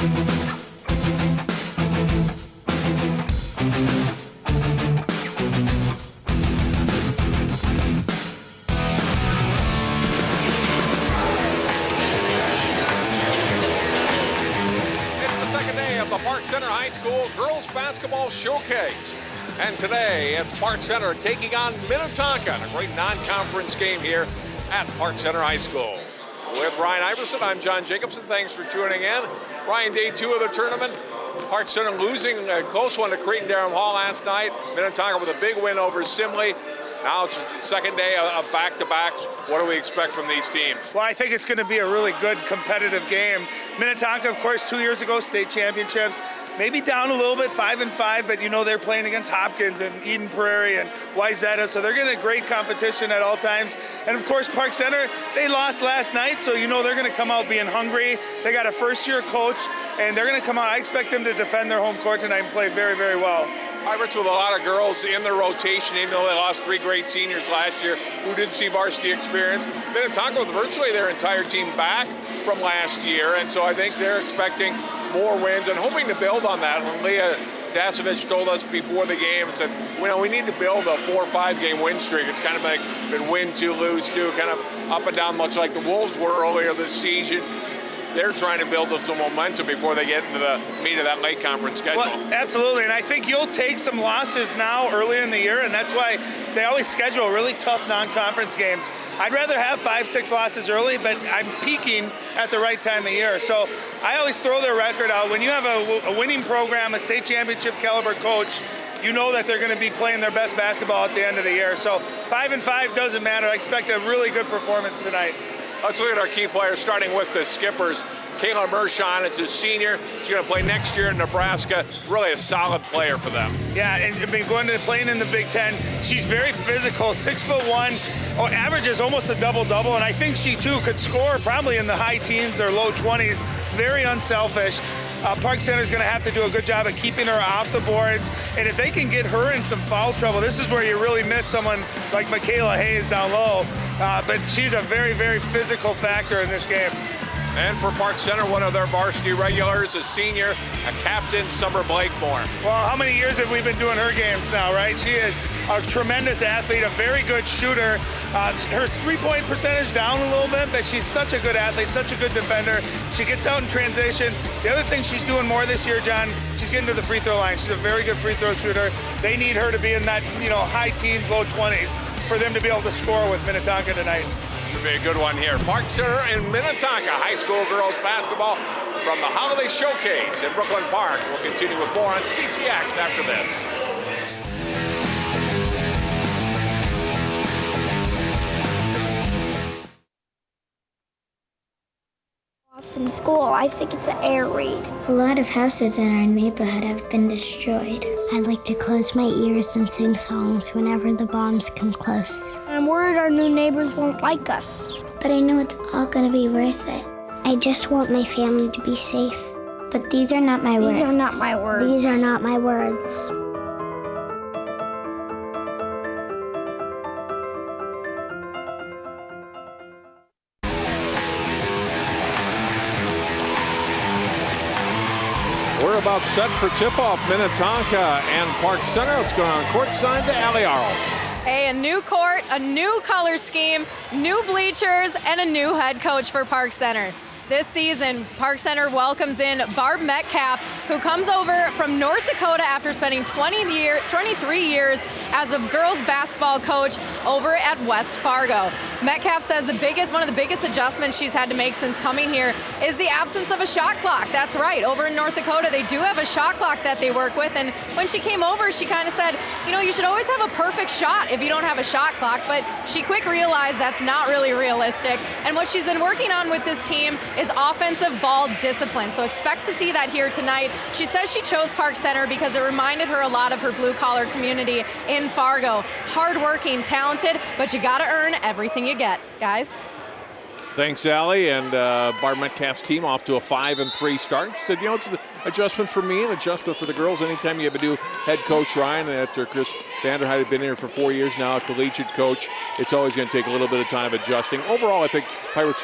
The Park Center High School Girls Basketball Showcase. And today at Park Center taking on Minnetonka in a great non-conference game here at Park Center High School. With Ryan Iverson, I'm John Jacobson. Thanks for tuning in. Ryan, day 2 of the tournament. Park Center losing a close one to Creighton-Durham Hall last night. Minnetonka with a big win over Simley. Now it's the second day of back-to-backs. What do we expect from these teams? Well, I think it's going to be a really good competitive game. Minnetonka, of course, 2 years ago, state championships. Maybe down a little bit, 5-5, but you know they're playing against Hopkins and Eden Prairie and Wayzata, so they're getting a great competition at all times. And of course, Park Center, they lost last night, so you know they're going to come out being hungry. They got a first-year coach, and they're going to come out. I expect them to defend their home court tonight and play very, very well. Pirates with a lot of girls in their rotation, even though they lost 3 great seniors last year who did see varsity experience. Minnetonka with virtually their entire team back from last year, and so I think they're expecting more wins and hoping to build on that. When Leah Dasovich told us before the game and said, we need to build a 4 or 5 game win streak. It's kind of like been win 2, lose 2, kind of up and down, much like the Wolves were earlier this season. They're trying to build up some momentum before they get into the meat of that late conference schedule. Well, absolutely, and I think you'll take some losses now early in the year, and that's why they always schedule really tough non-conference games. I'd rather have 5-6 losses early, but I'm peaking at the right time of year. So I always throw their record out. When you have a winning program, a state championship caliber coach, you know that they're going to be playing their best basketball at the end of the year. So 5-5 doesn't matter. I expect a really good performance tonight. Let's look at our key players, starting with the skippers. Kayla Mershon, it's a senior. She's going to play next year in Nebraska. Really a solid player for them. Yeah, and been going to playing in the Big Ten. She's very physical, 6'1", averages almost a double-double, and I think she too could score probably in the high teens or low 20s. Very unselfish. Park Center's going to have to do a good job of keeping her off the boards, and if they can get her in some foul trouble, this is where you really miss someone like Michaela Hayes down low. But she's a very, very physical factor in this game. And for Park Center, one of their varsity regulars, a senior, a captain, Summer Blakemore. Well, how many years have we been doing her games now, right? She is a tremendous athlete, a very good shooter. Her three-point percentage down a little bit, but she's such a good athlete, such a good defender. She gets out in transition. The other thing she's doing more this year, John, she's getting to the free throw line. She's a very good free throw shooter. They need her to be in that, high teens, low 20s for them to be able to score with Minnetonka tonight. Should be a good one here. Park Center in Minnetonka High School girls basketball from the Holiday Showcase in Brooklyn Park. We'll continue with more on CCX after this. In school, I think it's an air raid. A lot of houses in our neighborhood have been destroyed. I like to close my ears and sing songs whenever the bombs come close. I'm worried our new neighbors won't like us. But I know it's all gonna be worth it. I just want my family to be safe. But these are not my words. These are not my words. These are not my words. We're about set for tip-off. Minnetonka and Park Center. Let's go on courtside to Allie Arnold. Hey, a new court, a new color scheme, new bleachers, and a new head coach for Park Center. This season, Park Center welcomes in Barb Metcalf, who comes over from North Dakota after spending 23 years as a girls basketball coach over at West Fargo. Metcalf says one of the biggest adjustments she's had to make since coming here is the absence of a shot clock. That's right, over in North Dakota, they do have a shot clock that they work with, and when she came over, she kind of said, you should always have a perfect shot if you don't have a shot clock, but she quick realized that's not really realistic, and what she's been working on with this team is offensive ball discipline. So expect to see that here tonight. She says she chose Park Center because it reminded her a lot of her blue-collar community in Fargo. Hardworking, talented, but you gotta earn everything you get, guys. Thanks, Allie. And Barb Metcalf's team off to a 5-3 start. She said, it's an adjustment for me, an adjustment for the girls. Anytime you have a new head coach, Ryan, and after Chris Vanderhyde had been here for 4 years now, a collegiate coach, it's always going to take a little bit of time adjusting. Overall, I think Pirates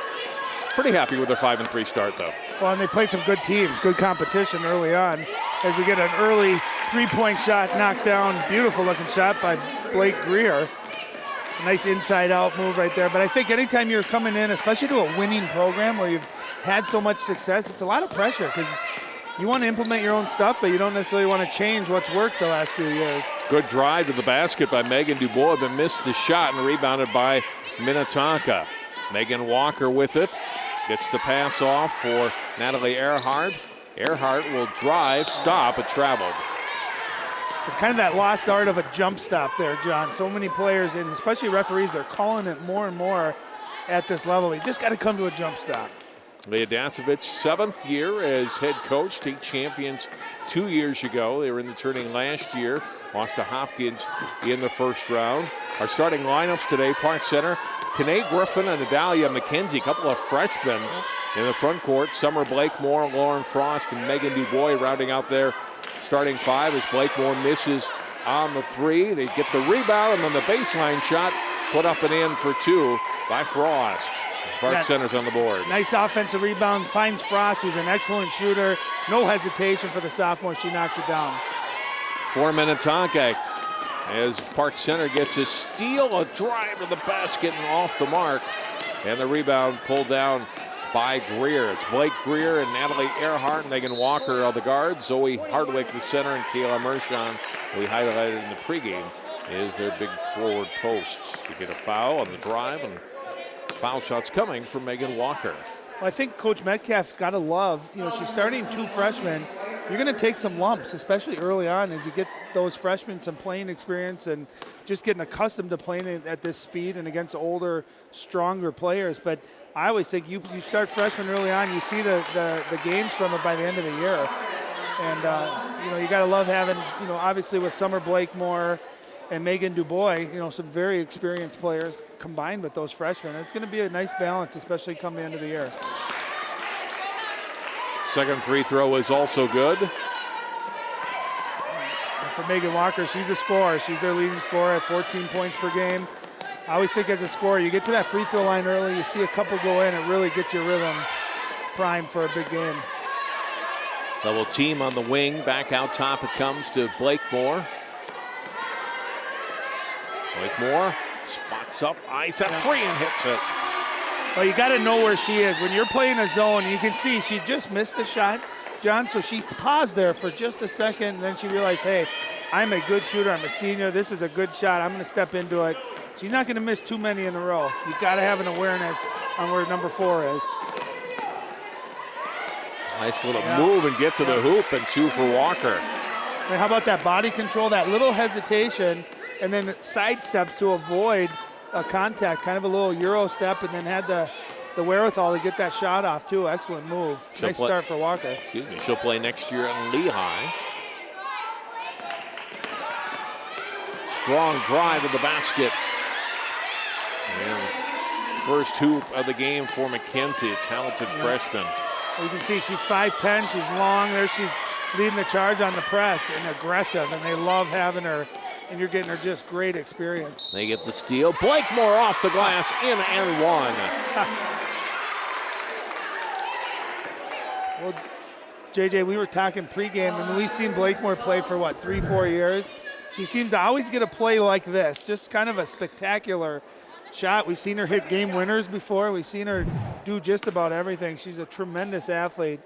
Pretty happy with their 5-3 start, though. Well, and they played some good teams, good competition early on. As we get an early three-point shot knocked down, beautiful-looking shot by Blake Greer. Nice inside-out move right there. But I think anytime you're coming in, especially to a winning program where you've had so much success, it's a lot of pressure because you want to implement your own stuff, but you don't necessarily want to change what's worked the last few years. Good drive to the basket by Megan Dubois, but missed the shot and rebounded by Minnetonka. Megan Walker with it. Gets the pass off for Natalie Earhart. Earhart will drive, stop, but traveled. It's kind of that lost art of a jump stop there, John. So many players, and especially referees, they're calling it more and more at this level. You just got to come to a jump stop. Leah Dasovich, 7th year as head coach, state champions 2 years ago. They were in the tourney last year, lost to Hopkins in the first round. Our starting lineups today, Park Center, Tanae Griffin and Adalia McKenzie, a couple of freshmen in the front court. Summer Blakemore, Lauren Frost, and Megan Dubois rounding out their starting five as Blakemore misses on the three. They get the rebound, and then the baseline shot put up and in for two by Frost. Park Center's on the board. Nice offensive rebound, finds Frost, who's an excellent shooter. No hesitation for the sophomore, she knocks it down. For Minnetonka, as Park Center gets a steal, a drive to the basket and off the mark. And the rebound pulled down by Greer. It's Blake Greer and Natalie Earhart. Megan Walker are the guards. Zoe Hardwick, the center, and Kayla Mershon, we highlighted in the pregame, is their big forward posts. You get a foul on the drive, and foul shots coming from Megan Walker. Well, I think Coach Metcalf's got to love, she's starting two freshmen. You're going to take some lumps, especially early on, as you get those freshmen some playing experience and just getting accustomed to playing at this speed and against older, stronger players. But I always think you start freshmen early on, you see the gains from it by the end of the year. And, you got to love having, obviously with Summer Blakemore and Megan Dubois, some very experienced players combined with those freshmen. It's going to be a nice balance, especially come the end of the year. Second free throw is also good. And for Megan Walker, she's a scorer. She's their leading scorer at 14 points per game. I always think as a scorer, you get to that free throw line early, you see a couple go in, it really gets your rhythm primed for a big game. Double team on the wing. Back out top it comes to Blakemore. Blakemore spots up, eyes at three and hits it. Well, you got to know where she is. When you're playing a zone, you can see she just missed a shot, John, so she paused there for just a second, and then she realized, hey, I'm a good shooter. I'm a senior. This is a good shot. I'm going to step into it. She's not going to miss too many in a row. You got to have an awareness on where number 4 is. Nice little move and get to the hoop, and two for Walker. I mean, how about that body control, that little hesitation, and then side steps to avoid a contact, kind of a little Euro step, and then had the wherewithal to get that shot off too. Excellent move. Nice start for Walker. Excuse me. She'll play next year at Lehigh. Strong drive to the basket. And first hoop of the game for McKenzie, talented freshman. You can see she's 5'10", she's long there. She's leading the charge on the press and aggressive, and they love having her. And you're getting her just great experience. They get the steal. Blakemore off the glass, in and one. Well, JJ, we were talking pregame, and we've seen Blakemore play for, 3-4 years? She seems to always get a play like this, just kind of a spectacular shot. We've seen her hit game winners before. We've seen her do just about everything. She's a tremendous athlete.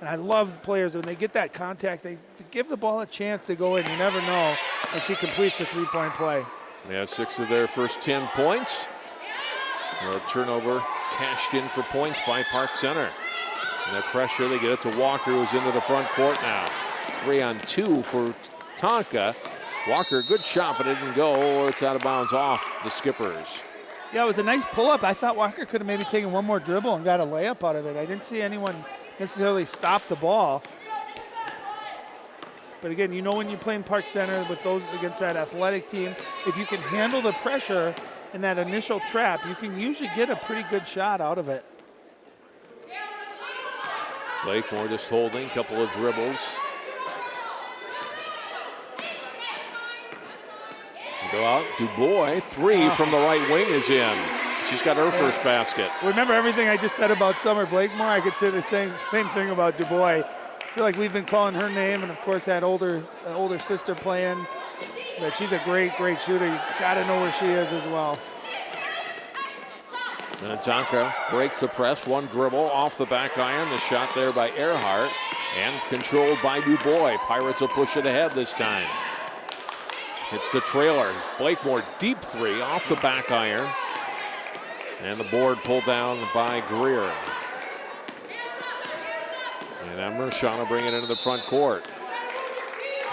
And I love players, when they get that contact, they give the ball a chance to go in. You never know. And she completes the three-point play. Yeah, 6 of their first 10 points. A turnover cashed in for points by Park Center. And the pressure, they get it to Walker, who's into the front court now. 3-on-2 for Tonka. Walker, good shot, but it didn't go. It's out of bounds off the Skippers. Yeah, it was a nice pull-up. I thought Walker could have maybe taken one more dribble and got a layup out of it. I didn't see anyone necessarily stop the ball. But again, when you're playing Park Center with those against that athletic team, if you can handle the pressure in that initial trap, you can usually get a pretty good shot out of it. Blakemore just holding, a couple of dribbles. Go out, Dubois, 3 from the right wing is in. She's got her first basket. Remember everything I just said about Summer Blakemore? I could say the same thing about DuBois. I feel like we've been calling her name, and of course that older sister playing. But she's a great shooter. You got to know where she is as well. Minnetonka breaks the press, one dribble off the back iron. The shot there by Earhart and controlled by DuBois. Pirates will push it ahead this time. It's the trailer. Blakemore deep three off the back iron. And the board pulled down by Greer. And now Mershon will bring it into the front court.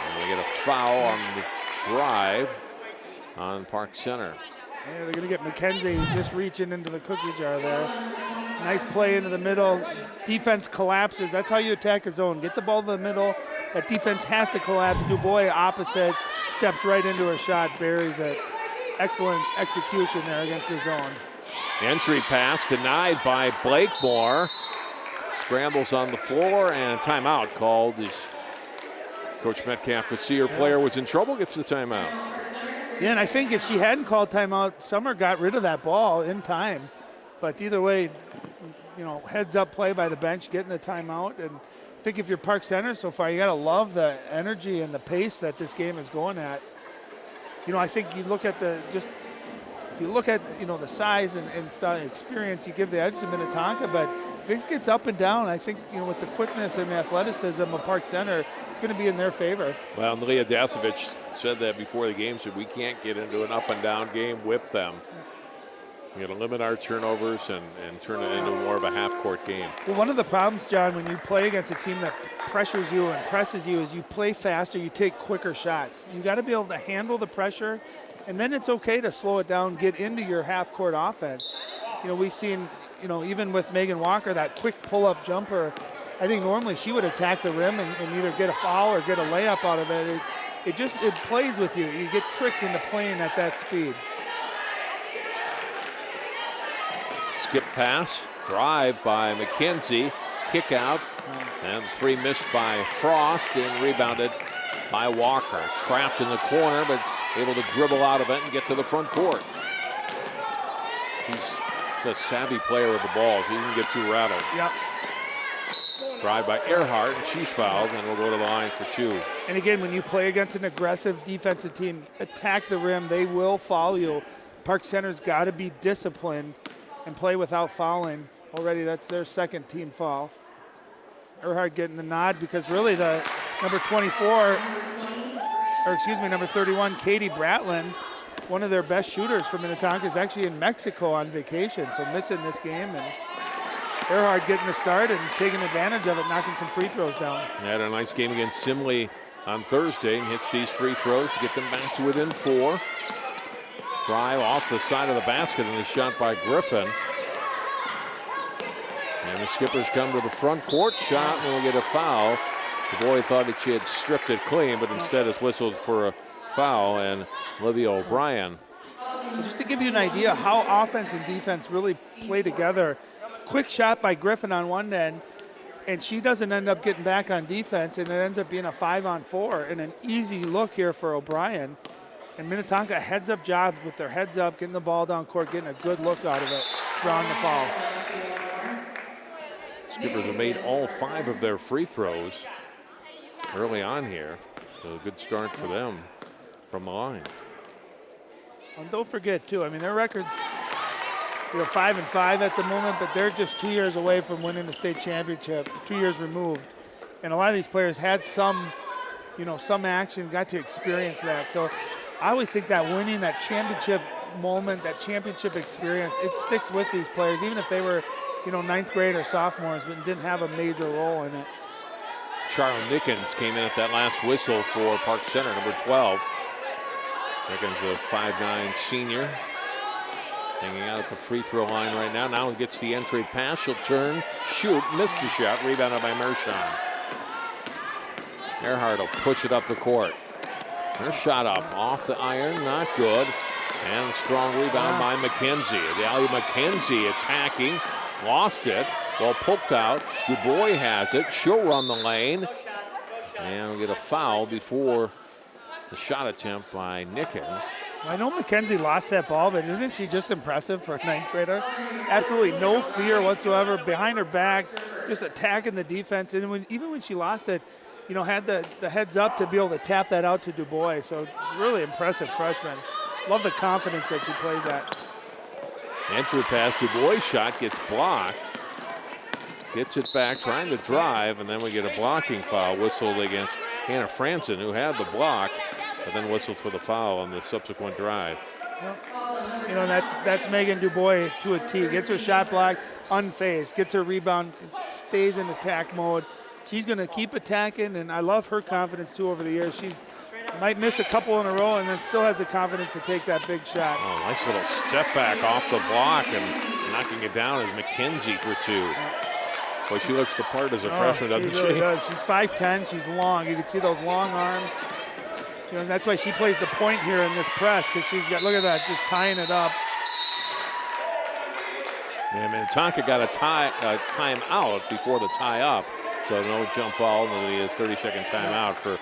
And we get a foul on the drive on Park Center. Yeah, they're going to get McKenzie just reaching into the cookie jar there. Nice play into the middle. Defense collapses. That's how you attack a zone. Get the ball to the middle. That defense has to collapse. DuBois opposite, steps right into her shot, buries it. Excellent execution there against the zone. Entry pass denied by Blakemore. Scrambles on the floor and a timeout called as Coach Metcalf could see her player was in trouble, gets the timeout. Yeah, and I think if she hadn't called timeout, Summer got rid of that ball in time. But either way, heads up play by the bench, getting a timeout. And I think if you're Park Center so far, you got to love the energy and the pace that this game is going at. I think you look at if you look at the size and style experience, you give the edge to Minnetonka. But if it gets up and down, I think with the quickness and the athleticism of Park Center, it's going to be in their favor. Well, Leah Dasovich said that before the game, said we can't get into an up and down game with them. We got to limit our turnovers and turn it into more of a half-court game. Well, one of the problems, John, when you play against a team that pressures you and presses you is you play faster, you take quicker shots. You got to be able to handle the pressure, and then it's okay to slow it down, get into your half-court offense. We've seen, even with Megan Walker, that quick pull-up jumper, I think normally she would attack the rim and either get a foul or get a layup out of it. It plays with you. You get tricked into playing at that speed. Skip pass, drive by McKenzie, kick out, and three missed by Frost and rebounded by Walker. Trapped in the corner, but able to dribble out of it and get to the front court. He's a savvy player with the ball, so he doesn't get too rattled. Yep. Drive by Earhart, and she's fouled, and we'll go to the line for two. And again, when you play against an aggressive defensive team, attack the rim, they will foul you. Park Center's got to be disciplined and play without fouling. Already that's their second team foul. Earhart getting the nod because really the number 31, Katie Bratlin, one of their best shooters for Minnetonka, is actually in Mexico on vacation, so missing this game. And Earhart getting the start and taking advantage of it, knocking some free throws down. They had a nice game against Simley on Thursday and hits these free throws to get them back to within four. Drive off the side of the basket and a shot by Griffin. And the Skippers come to the front court shot and we'll get a foul. DuBois thought that she had stripped it clean, but instead is whistled for a foul, and Olivia O'Brien. Just to give you an idea how offense and defense really play together, quick shot by Griffin on one end, and she doesn't end up getting back on defense, and it ends up being a 5-on-4 and an easy look here for O'Brien. And Minnetonka heads up job with their heads up, getting the ball down court, getting a good look out of it, drawing the foul. Skippers have made all 5 of their free throws early on here, so a good start for them from the line. And don't forget too, their record's 5-5 at the moment, but they're just 2 years away from winning the state championship, 2 years removed. And a lot of these players had some action, got to experience that. So I always think that winning, that championship moment, that championship experience, it sticks with these players, even if they were, 9th grade or sophomores, but didn't have a major role in it. Charlotte Nickens came in at that last whistle for Park Center, number 12. Nickens, a 5'9" senior, hanging out at the free throw line right now. Now he gets the entry pass. She'll turn, shoot, missed the shot, rebounded by Mershon. Earhart will push it up the court. Her shot up off the iron, not good. And strong rebound by McKenzie. Adalia McKenzie attacking, lost it. Well poked out. DuBois has it. She'll run the lane. And we'll get a foul before the shot attempt by Nickens. I know Mackenzie lost that ball, but isn't she just impressive for a 9th grader? Absolutely no fear whatsoever, behind her back, just attacking the defense. And even when she lost it, had the heads up to be able to tap that out to Dubois. So really impressive freshman. Love the confidence that she plays at. Entry pass, Dubois shot gets blocked. Gets it back, trying to drive, and then we get a blocking foul whistled against Hannah Franson, who had the block, but then whistled for the foul on the subsequent drive. Well, that's Megan Dubois to a T. Gets her shot blocked, unfazed, gets her rebound, stays in attack mode. She's going to keep attacking, and I love her confidence too over the years. She's might miss a couple in a row and then still has the confidence to take that big shot. Oh, nice little step back off the block and knocking it down is McKenzie for 2. Boy, she looks the part as a freshman, doesn't she? She really does. She's 5'10", she's long. You can see those long arms. And that's why she plays the point here in this press, because she's got, look at that, just tying it up. And Minnetonka got a time out before the tie up, so no jump ball, and a 30-second timeout for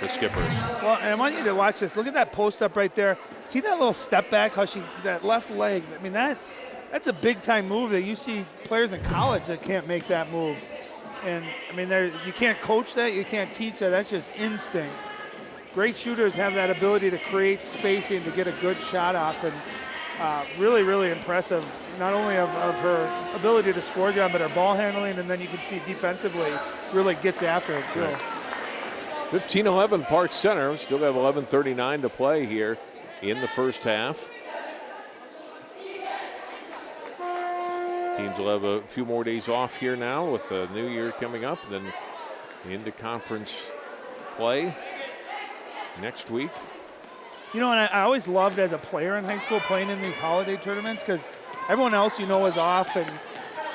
the Skippers. Well, and I want you to watch this. Look at that post up right there. See that little step back, how that left leg. I mean, that's a big time move that you see players in college that can't make that move. And I mean, you can't coach that, you can't teach that. That's just instinct. Great shooters have that ability to create spacing to get a good shot off, and really, really impressive. Not only of her ability to score, John, but her ball handling, and then you can see defensively really gets after it too. Right. 15-11 Park Center. Still have 11:39 to play here in the first half. Teams will have a few more days off here now with the new year coming up, then into conference play next week. And I always loved as a player in high school playing in these holiday tournaments, because everyone else is off, and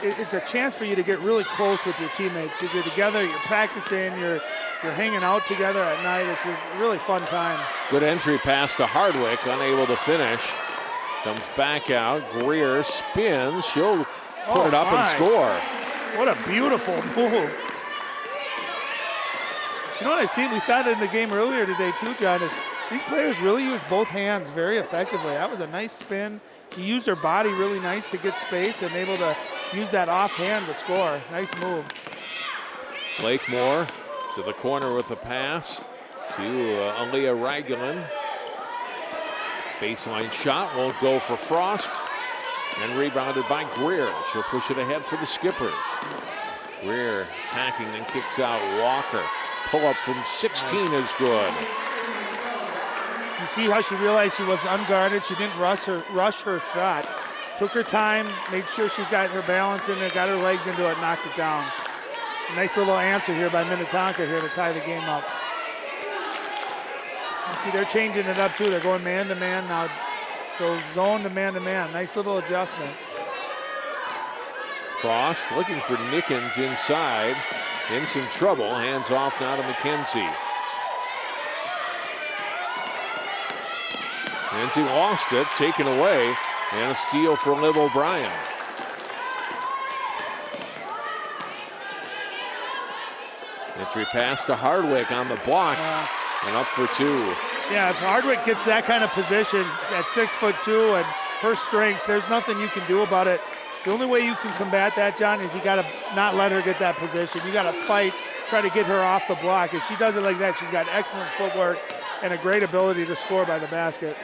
it's a chance for you to get really close with your teammates, because you're together, you're practicing, you're hanging out together at night. It's just a really fun time. Good entry pass to Hardwick, unable to finish. Comes back out, Greer spins, she'll put it up and score. What a beautiful move. You know what I've seen? We saw it in the game earlier today too, John, is these players really use both hands very effectively. That was a nice spin. She used her body really nice to get space and able to use that offhand to score. Nice move. Blakemore to the corner with a pass to Aaliyah Ragulin. Baseline shot won't go for Frost. And rebounded by Greer. She'll push it ahead for the Skippers. Greer attacking, then kicks out Walker. Pull up from 16 is good. You see how she realized she was unguarded. She didn't rush her shot. Took her time, made sure she got her balance in there, got her legs into it, knocked it down. Nice little answer here by Minnetonka here to tie the game up. And see, they're changing it up too. They're going man-to-man now. So zone to man-to-man. Nice little adjustment. Frost looking for Nickens inside. In some trouble. Hands off now to McKenzie. McKenzie lost it. Taken away. And a steal for Liv O'Brien. Entry pass to Hardwick on the block. And up for 2. Yeah, if Hardwick gets that kind of position at 6'2" and her strength, there's nothing you can do about it. The only way you can combat that, John, is you got to not let her get that position. You got to fight, try to get her off the block. If she does it like that, she's got excellent footwork and a great ability to score by the basket.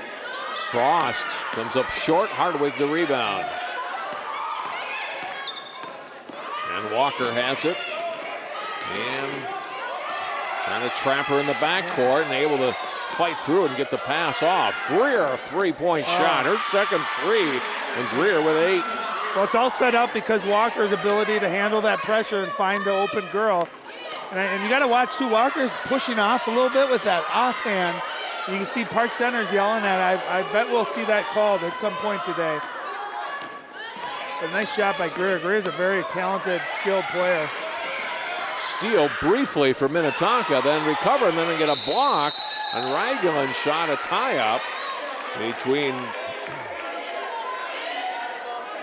Frost comes up short. Hardwick the rebound. And Walker has it. And trying to trap her in the backcourt and able to fight through it and get the pass off. Greer, a three-point shot. Her second three, and Greer with 8. Well, it's all set up because Walker's ability to handle that pressure and find the open girl. And you got to watch, too, Walker's pushing off a little bit with that offhand. You can see Park Center's yelling at it. I bet we'll see that called at some point today. But nice shot by Greer. Greer's a very talented, skilled player. Steal briefly for Minnetonka, then recover, and then they get a block. And Ragulin shot a tie-up between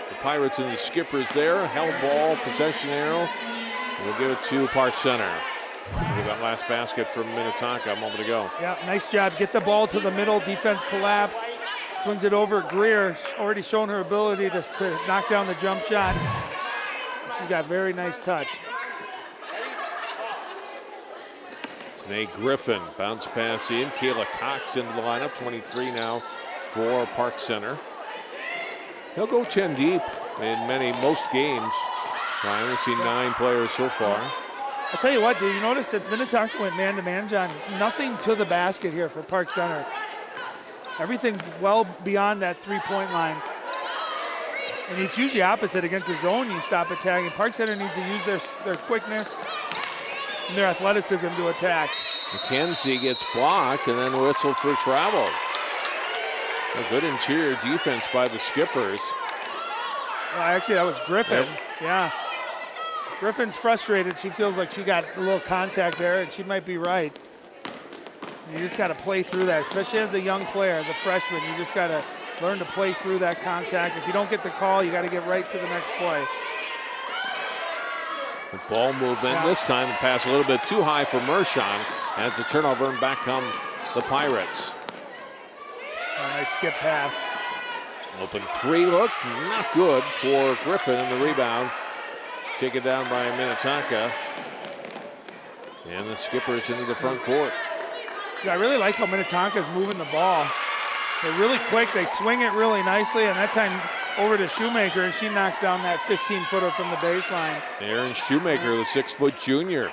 the Pirates and the Skippers there. Held ball, possession arrow. We'll give it to Park Center. Look at that last basket from Minnetonka a moment ago. Yeah, nice job. Get the ball to the middle. Defense collapse. Swings it over. Greer already shown her ability to knock down the jump shot. She's got very nice touch. May Griffin bounce pass in. Kayla Cox into the lineup, 23 now for Park Center. He'll go 10 deep in most games. I've only seen 9 players so far. I'll tell you what, do you notice since Minnetonka went man-to-man, John, nothing to the basket here for Park Center. Everything's well beyond that three-point line. And it's usually opposite against the zone. You stop attacking. Park Center needs to use their quickness and their athleticism to attack. McKenzie gets blocked and then whistled for travel. A good interior defense by the Skippers. Actually, that was Griffin. Yep. Yeah. Griffin's frustrated. She feels like she got a little contact there, and she might be right. You just got to play through that, especially as a young player, as a freshman. You just got to learn to play through that contact. If you don't get the call, you got to get right to the next play. The ball movement this time, the pass a little bit too high for Mershon. As the turnover, and back come the Pirates. A nice skip pass. Open 3 look, not good for Griffin, and the rebound taken down by Minnetonka. And the Skippers into the front court. Yeah, I really like how Minnetonka's moving the ball. They're really quick. They swing it really nicely, and that time over to Shoemaker, and she knocks down that 15-footer from the baseline. Aaron Shoemaker, the 6-foot junior.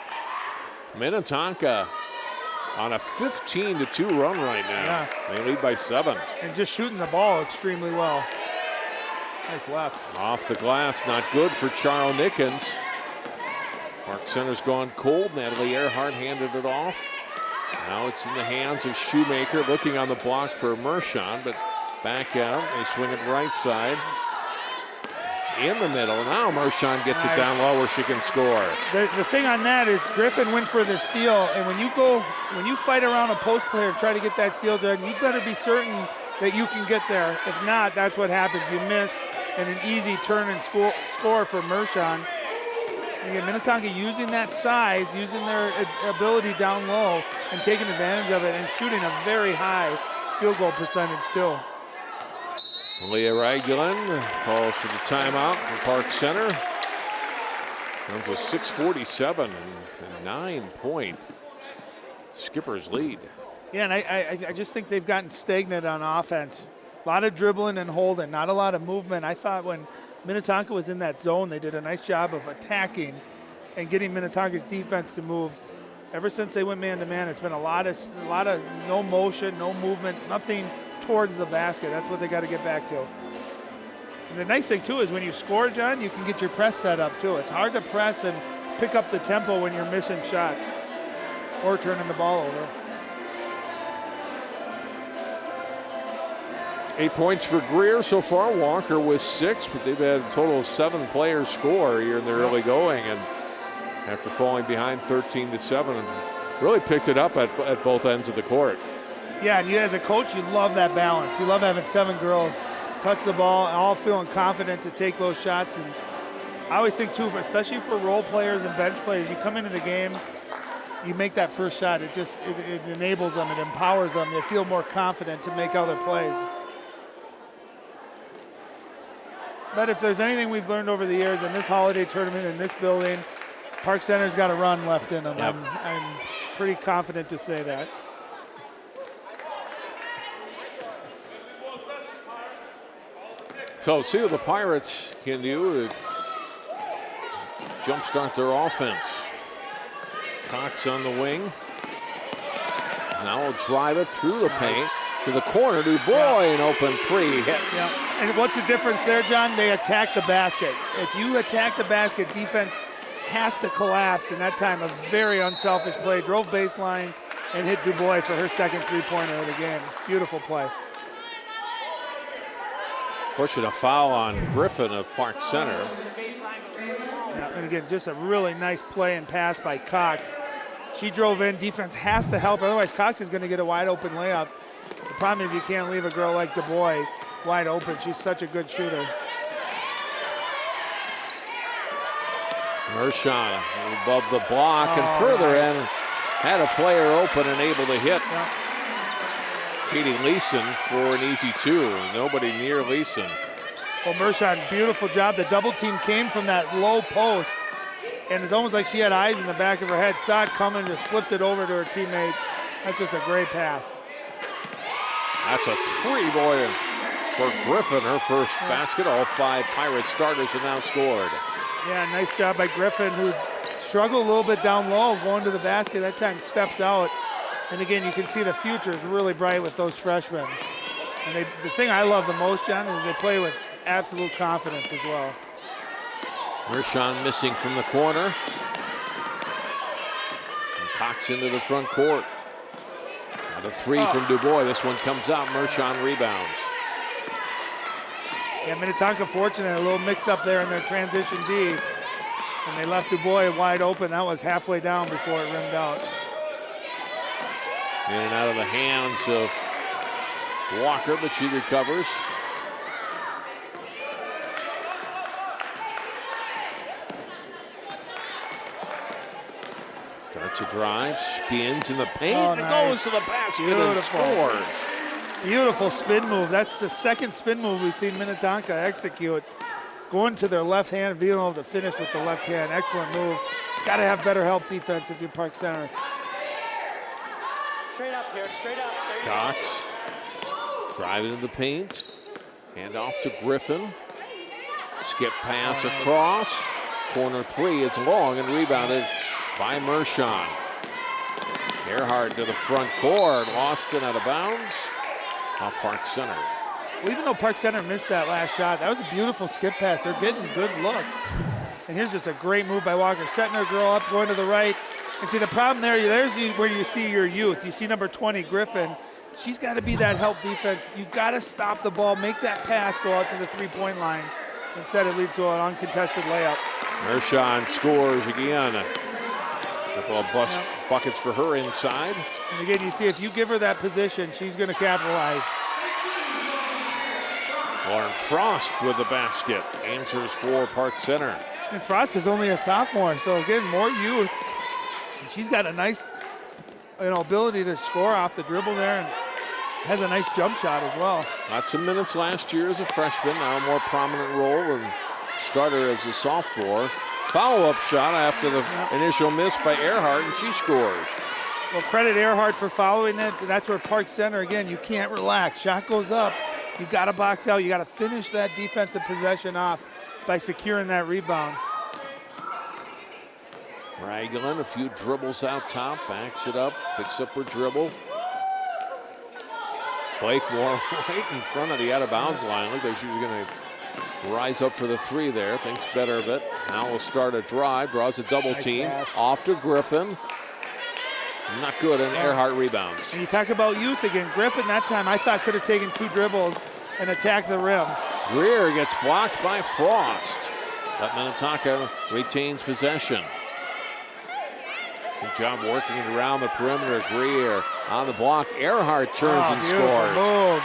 Minnetonka on a 15-2 run right now. Yeah. They lead by 7. And just shooting the ball extremely well. Nice left. Off the glass, not good for Charles Nickens. Park Center's gone cold. Natalie Earhart handed it off. Now it's in the hands of Shoemaker, looking on the block for Mershon, but back out. They swing it right side. In the middle. Now Mershon gets it down low where she can score. The thing on that is Griffin went for the steal, and when you fight around a post player, try to get that steal, Judge, you better be certain that you can get there. If not, that's what happens. You miss, and an easy turn and score for Mershon. Again, Minnetonka using that size, using their ability down low, and taking advantage of it, and shooting a very high field goal percentage too. Leah Ragulin calls for the timeout for Park Center. Comes with 6:47 and a 9-point Skippers lead. Yeah, and I just think they've gotten stagnant on offense. A lot of dribbling and holding, not a lot of movement. I thought when Minnetonka was in that zone, they did a nice job of attacking and getting Minnetonka's defense to move. Ever since they went man-to-man, it's been a lot of no motion, no movement, nothing towards the basket. That's what they got to get back to. And the nice thing, too, is when you score, John, you can get your press set up, too. It's hard to press and pick up the tempo when you're missing shots or turning the ball over. 8 points for Greer so far. Walker with 6, but they've had a total of 7 players score here in the early going, and after falling behind 13-7, and really picked it up at both ends of the court. Yeah, and you as a coach, you love that balance. You love having 7 girls touch the ball, all feeling confident to take those shots. And I always think, too, especially for role players and bench players, you come into the game, you make that first shot. It enables them, it empowers them. They feel more confident to make other plays. But if there's anything we've learned over the years in this holiday tournament, in this building, Park Center's got a run left in them. Yep. I'm pretty confident to say that. So let's see what the Pirates can do to jumpstart their offense. Cox on the wing. Now will drive it through the paint to the corner. Dubois, an open 3 hits. Yeah. And what's the difference there, John? They attack the basket. If you attack the basket, defense has to collapse. And that time, a very unselfish play. Drove baseline and hit Dubois for her second three-pointer of the game. Beautiful play. Pushing a foul on Griffin of Park Center. Yeah, and again, just a really nice play and pass by Cox. She drove in. Defense has to help. Otherwise, Cox is going to get a wide-open layup. The problem is you can't leave a girl like Dubois wide open. She's such a good shooter. Mershon above the block and further nice. in. Had a player open and able to hit Katie Leeson for an easy 2. Nobody near Leeson. Well, Mershon, beautiful job. The double team came from that low post, and it's almost like she had eyes in the back of her head. Saw it coming, just flipped it over to her teammate. That's just a great pass. That's a 3-pointer for Griffin, her first basket. All 5 Pirate starters have now scored. Yeah, nice job by Griffin, who struggled a little bit down low going to the basket. That time steps out. And again, you can see the future is really bright with those freshmen. And the thing I love the most, John, is they play with absolute confidence as well. Mershon missing from the corner. And Cox into the front court. Got a 3 from Dubois. This one comes out. Mershon rebounds. Yeah, Minnetonka fortunate, a little mix up there in their transition D. And they left Dubois wide open. That was halfway down before it rimmed out. In and out of the hands of Walker, but she recovers. Starts a drive, spins in the paint, and goes to the basket and scores. Beautiful spin move. That's the second spin move we've seen Minnetonka execute. Going to their left hand, being able to finish with the left hand. Excellent move. Got to have better help defense if you're Park Center. Straight up here, straight up. Cox driving in the paint. Hand off to Griffin. Skip pass across. Corner 3, it's long and rebounded by Mershon. Earhart to the front court. Lost it out of bounds. Off Park Center. Well, even though Park Center missed that last shot, that was a beautiful skip pass. They're getting good looks. And here's just a great move by Walker. Setting her girl up, going to the right. And see, the problem there's where you see your youth. You see number 20, Griffin. She's got to be that help defense. You got to stop the ball, make that pass go out to the 3-point line. Instead, it leads to an uncontested layup. Mershon scores again. Couple of buckets for her inside. And again, you see, if you give her that position, she's going to capitalize. Lauren Frost with the basket. Answers for Park Center. And Frost is only a sophomore, so again, more youth. And she's got a nice, ability to score off the dribble there, and has a nice jump shot as well. Lots of minutes last year as a freshman, now a more prominent role and starter as a sophomore. Follow-up shot after the initial miss by Earhart, and she scores. Well, credit Earhart for following it. That's where Park Center, again, you can't relax. Shot goes up. You got to box out. You got to finish that defensive possession off by securing that rebound. Raglan, a few dribbles out top, backs it up, picks up her dribble. Blakemore right in front of the out-of-bounds line. Looked like she was going to rise up for the 3 there. Thinks better of it. Now will start a drive, draws a double team. Pass. Off to Griffin. Not good, and Earhart rebounds. And you talk about youth again. Griffin that time I thought could have taken 2 dribbles and attacked the rim. Greer gets blocked by Frost, but Minnetonka retains possession. Good job working it around the perimeter. Greer on the block. Earhart turns and scores. Move.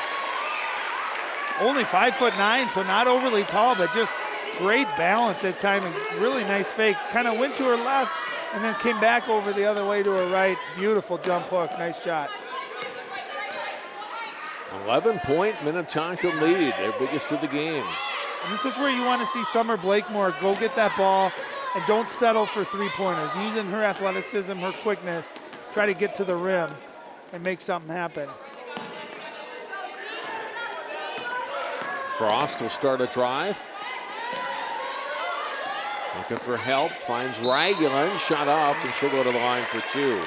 Only 5'9", so not overly tall, but just great balance at time and really nice fake. Kind of went to her left and then came back over the other way to her right. Beautiful jump hook, nice shot. 11-point Minnetonka lead, their biggest of the game. And this is where you want to see Summer Blakemore go get that ball and don't settle for 3-pointers. Using her athleticism, her quickness, try to get to the rim and make something happen. Frost will start a drive. Looking for help, finds Raglan, shot up, and she'll go to the line for 2.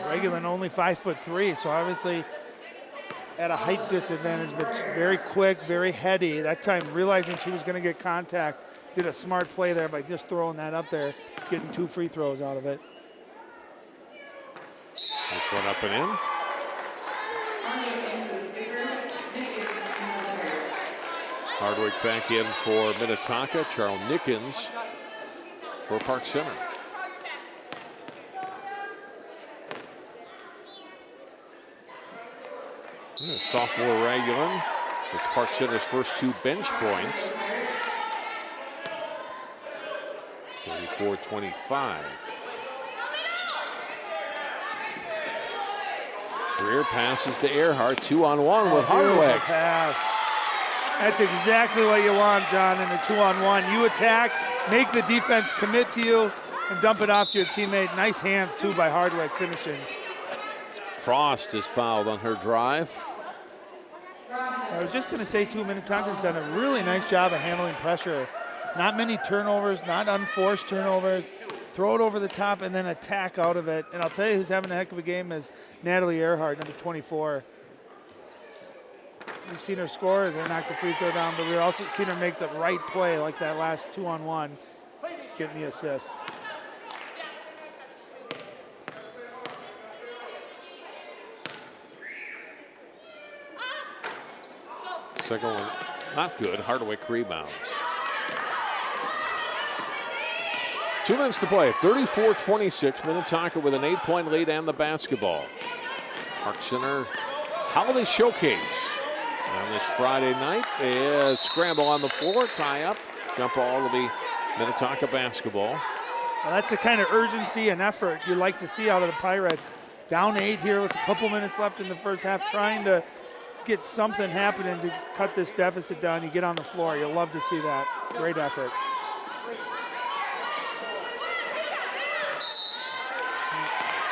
Raglan only 5'3", so obviously at a height disadvantage, but very quick, very heady. That time realizing she was going to get contact, did a smart play there by just throwing that up there, getting 2 free throws out of it. This one up and in. Hardwick back in for Minnetonka. Charles Nickens for Park Center. Sophomore Raglan It's Park Center's first 2 bench points. 34-25. Greer passes to Earhart, 2-on-1 with Hardwick. Pass. That's exactly what you want, John, in a 2-on-1. You attack, make the defense commit to you, and dump it off to your teammate. Nice hands, too, by Hardwick finishing. Frost is fouled on her drive. I was just going to say, too, Minnetonka's done a really nice job of handling pressure. Not many turnovers, not unforced turnovers. Throw it over the top and then attack out of it. And I'll tell you who's having a heck of a game is Natalie Earhart, number 24. We've seen her score, they knocked the free throw down, but we've also seen her make the right play, like that last 2-on-1, getting the assist. Second one, not good. Hardwick rebounds. 2 minutes to play, 34-26. Minnetonka with an 8-point lead and the basketball. Park Center Holiday Showcase on this Friday night. A scramble on the floor, tie up, jump ball will be Minnetonka basketball. Well, that's the kind of urgency and effort you like to see out of the Pirates. Down 8 here with a couple minutes left in the first half, trying to get something happening to cut this deficit down. You get on the floor, you'll love to see that. Great effort.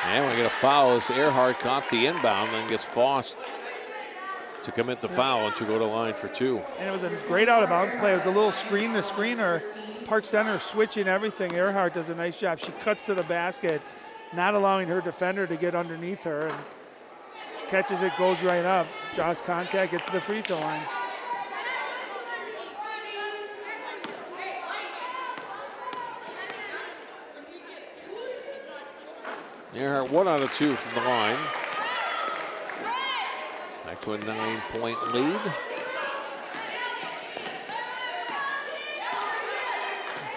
And we get a foul as Earhart got the inbound, then gets Foss to commit the foul, and she'll go to line for 2. And it was a great out-of-bounds play. It was a little screen the screener. Park Center switching everything. Earhart does a nice job. She cuts to the basket, not allowing her defender to get underneath her, and catches it, goes right up. Draws contact, gets to the free throw line. Earhart 1 out of 2 from the line. Back to a 9-point lead.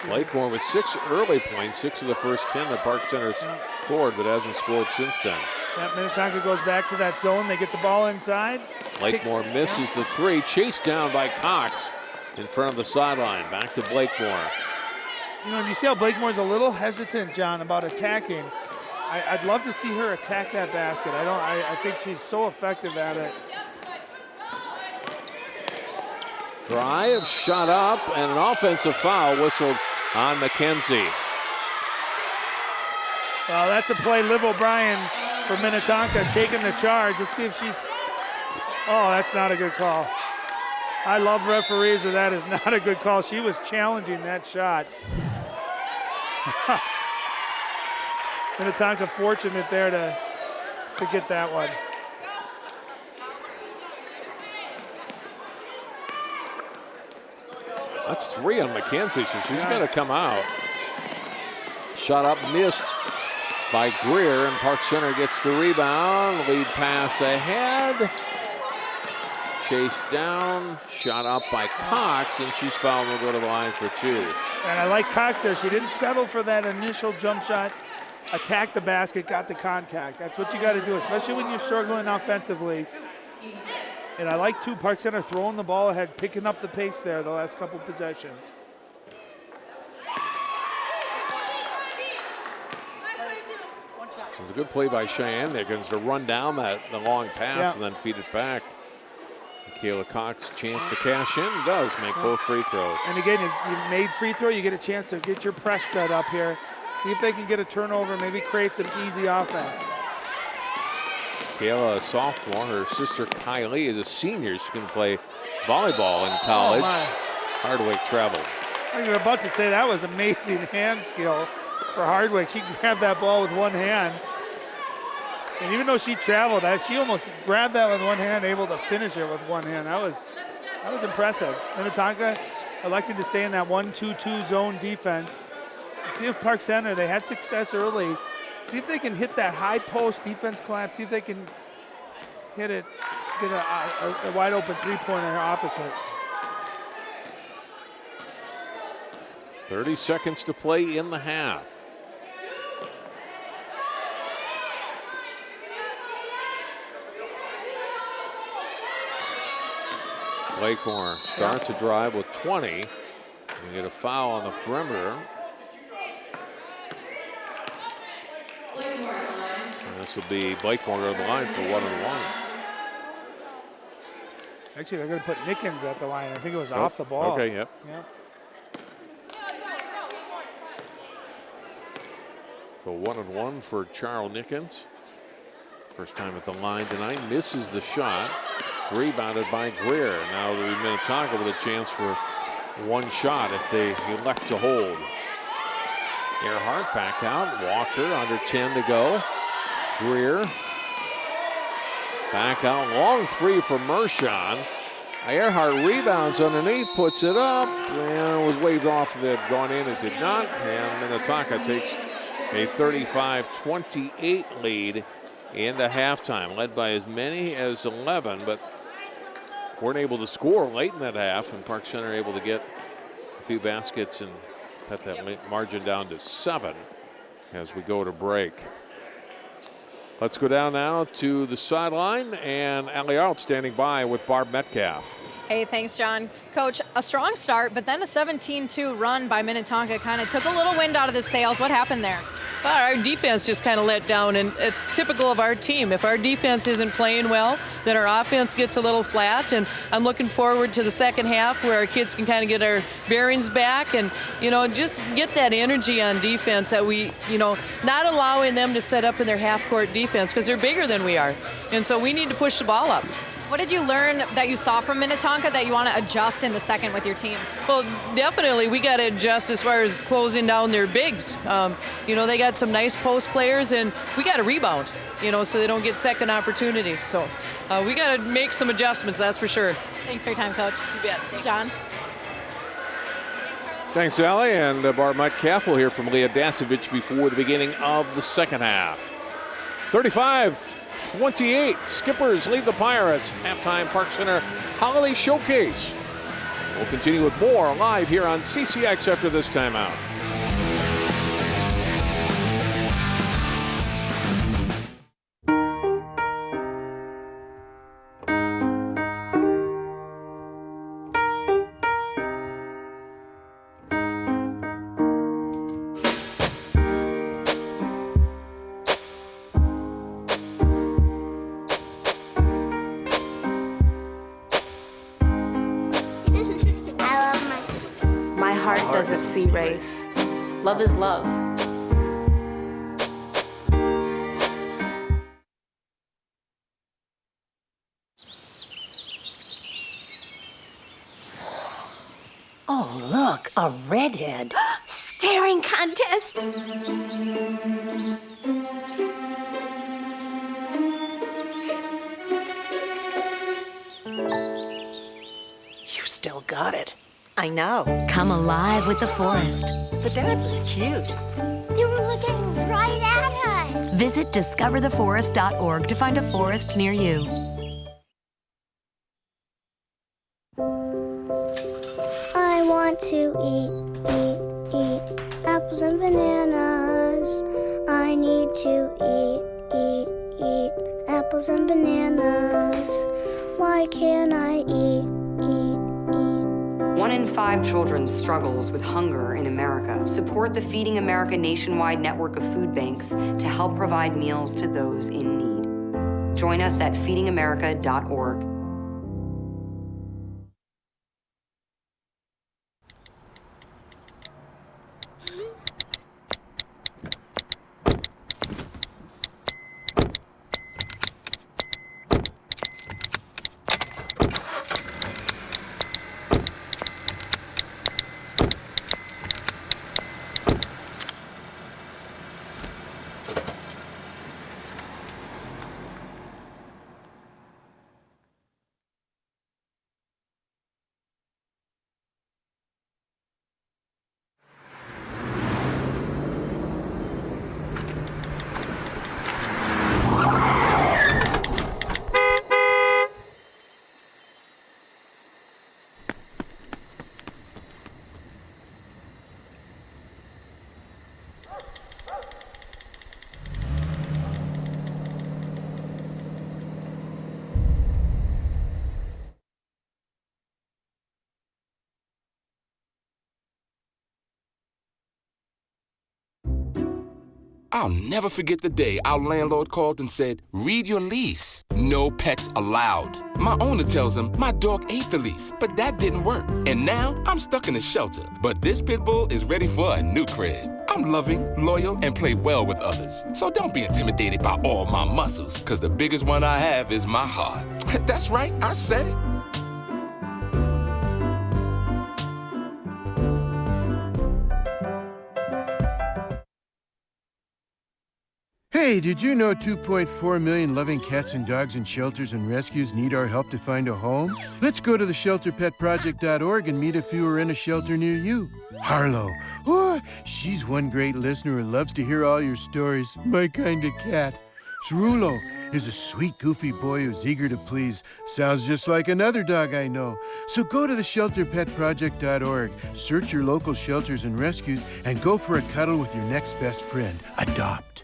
Blakemore with 6 early points, 6 of the first 10 that Park Center scored, but hasn't scored since then. That Minnetonka goes back to that zone. They get the ball inside. Blakemore misses the 3, chased down by Cox in front of the sideline. Back to Blakemore. You know, you see how Blakemore's a little hesitant, John, about attacking. I'd love to see her attack that basket. I think she's so effective at it. Drive, shot up, and an offensive foul whistled on McKenzie. Well, that's a play. Liv O'Brien for Minnetonka taking the charge. Let's see if she's, oh, that's not a good call. I love referees, and that is not a good call. She was challenging that shot. Minnetonka fortunate there to get that one. That's 3 on McKenzie, so she's going to come out. Shot up, missed by Greer, and Park Center gets the rebound. Lead pass ahead. Chased down, shot up by Cox, and she's fouled and will go to the line for 2. And I like Cox there. She didn't settle for that initial jump shot. Attacked the basket, got the contact. That's what you got to do, especially when you're struggling offensively. And I like, too, Park Center throwing the ball ahead, picking up the pace there the last couple possessions. It was a good play by Cheyenne Nickens to run down the long pass and then feed it back. Kayla Cox, chance to cash in, does make both free throws. And again, you made free throw, you get a chance to get your press set up here. See if they can get a turnover, maybe create some easy offense. Kayla, a sophomore, her sister Kylie is a senior. She's going to play volleyball in college. Hardwick traveled. I think we were about to say that was amazing hand skill for Hardwick. She grabbed that ball with one hand. And even though she traveled, she almost grabbed that with one hand, able to finish it with one hand. That was impressive. Minnetonka elected to stay in that 1-2-2 zone defense. Let's see if Park Center, they had success early. See if they can hit that high post defense collapse. See if they can hit it, get a wide open three-pointer opposite. 30 seconds to play in the half. Blakemore starts a drive with 20. We get a foul on the perimeter. And this will be Blakemore on the line for 1-1. Actually, they're going to put Nickens at the line. I think it was off the ball. Okay, yep. So 1-1 for Charles Nickens. First time at the line tonight. Misses the shot. Rebounded by Greer. Now the Minnetonka with a chance for one shot if they elect to hold. Earhart back out. Walker under 10 to go. Greer. Back out. Long three for Mershon. Earhart rebounds underneath, puts it up, and it was waved off. It had gone in. It did not. And Minnetonka takes a 35-28 lead into halftime, led by as many as 11, but weren't able to score late in that half, and Park Center able to get a few baskets and cut that margin down to 7 as we go to break. Let's go down now to the sideline, and Allie Arlt standing by with Barb Metcalf. Hey, thanks, John. Coach, a strong start, but then a 17-2 run by Minnetonka kind of took a little wind out of the sails. What happened there? Well, our defense just kind of let down, and it's typical of our team. If our defense isn't playing well, then our offense gets a little flat, and I'm looking forward to the second half where our kids can kind of get our bearings back and, just get that energy on defense that we, not allowing them to set up in their half-court defense because they're bigger than we are. And so we need to push the ball up. What did you learn that you saw from Minnetonka that you want to adjust in the second with your team? Well, definitely we got to adjust as far as closing down their bigs. They got some nice post players, and we got to rebound, so they don't get second opportunities. So we got to make some adjustments, that's for sure. Thanks for your time, Coach. You bet. Thanks. John? Thanks, Allie. And Barb Metcalf will hear from Leah Dasovich before the beginning of the second half. 35-28. Skippers lead the Pirates. Halftime Park Center Holiday Showcase. We'll continue with more live here on CCX after this timeout. Doesn't see race. Love is love. Oh, look, a redhead. Staring contest. You still got it. I know. Come alive with the forest. The dad was cute. They were looking right at us. Visit discovertheforest.org to find a forest near you. I want to eat apples and bananas. I need to eat apples and bananas. Why can't I eat? 1 in 5 children struggles with hunger in America. Support the Feeding America nationwide network of food banks to help provide meals to those in need. Join us at feedingamerica.org. I'll never forget the day our landlord called and said, read your lease. No pets allowed. My owner tells him my dog ate the lease, but that didn't work. And now I'm stuck in a shelter. But this pit bull is ready for a new crib. I'm loving, loyal, and play well with others. So don't be intimidated by all my muscles, because the biggest one I have is my heart. That's right, I said it. Hey, did you know 2.4 million loving cats and dogs in shelters and rescues need our help to find a home? Let's go to theshelterpetproject.org and meet a few who are in a shelter near you. Harlow, oh, she's one great listener who loves to hear all your stories. My kind of cat. Cerulo is a sweet, goofy boy who's eager to please. Sounds just like another dog I know. So go to theshelterpetproject.org, search your local shelters and rescues, and go for a cuddle with your next best friend. Adopt.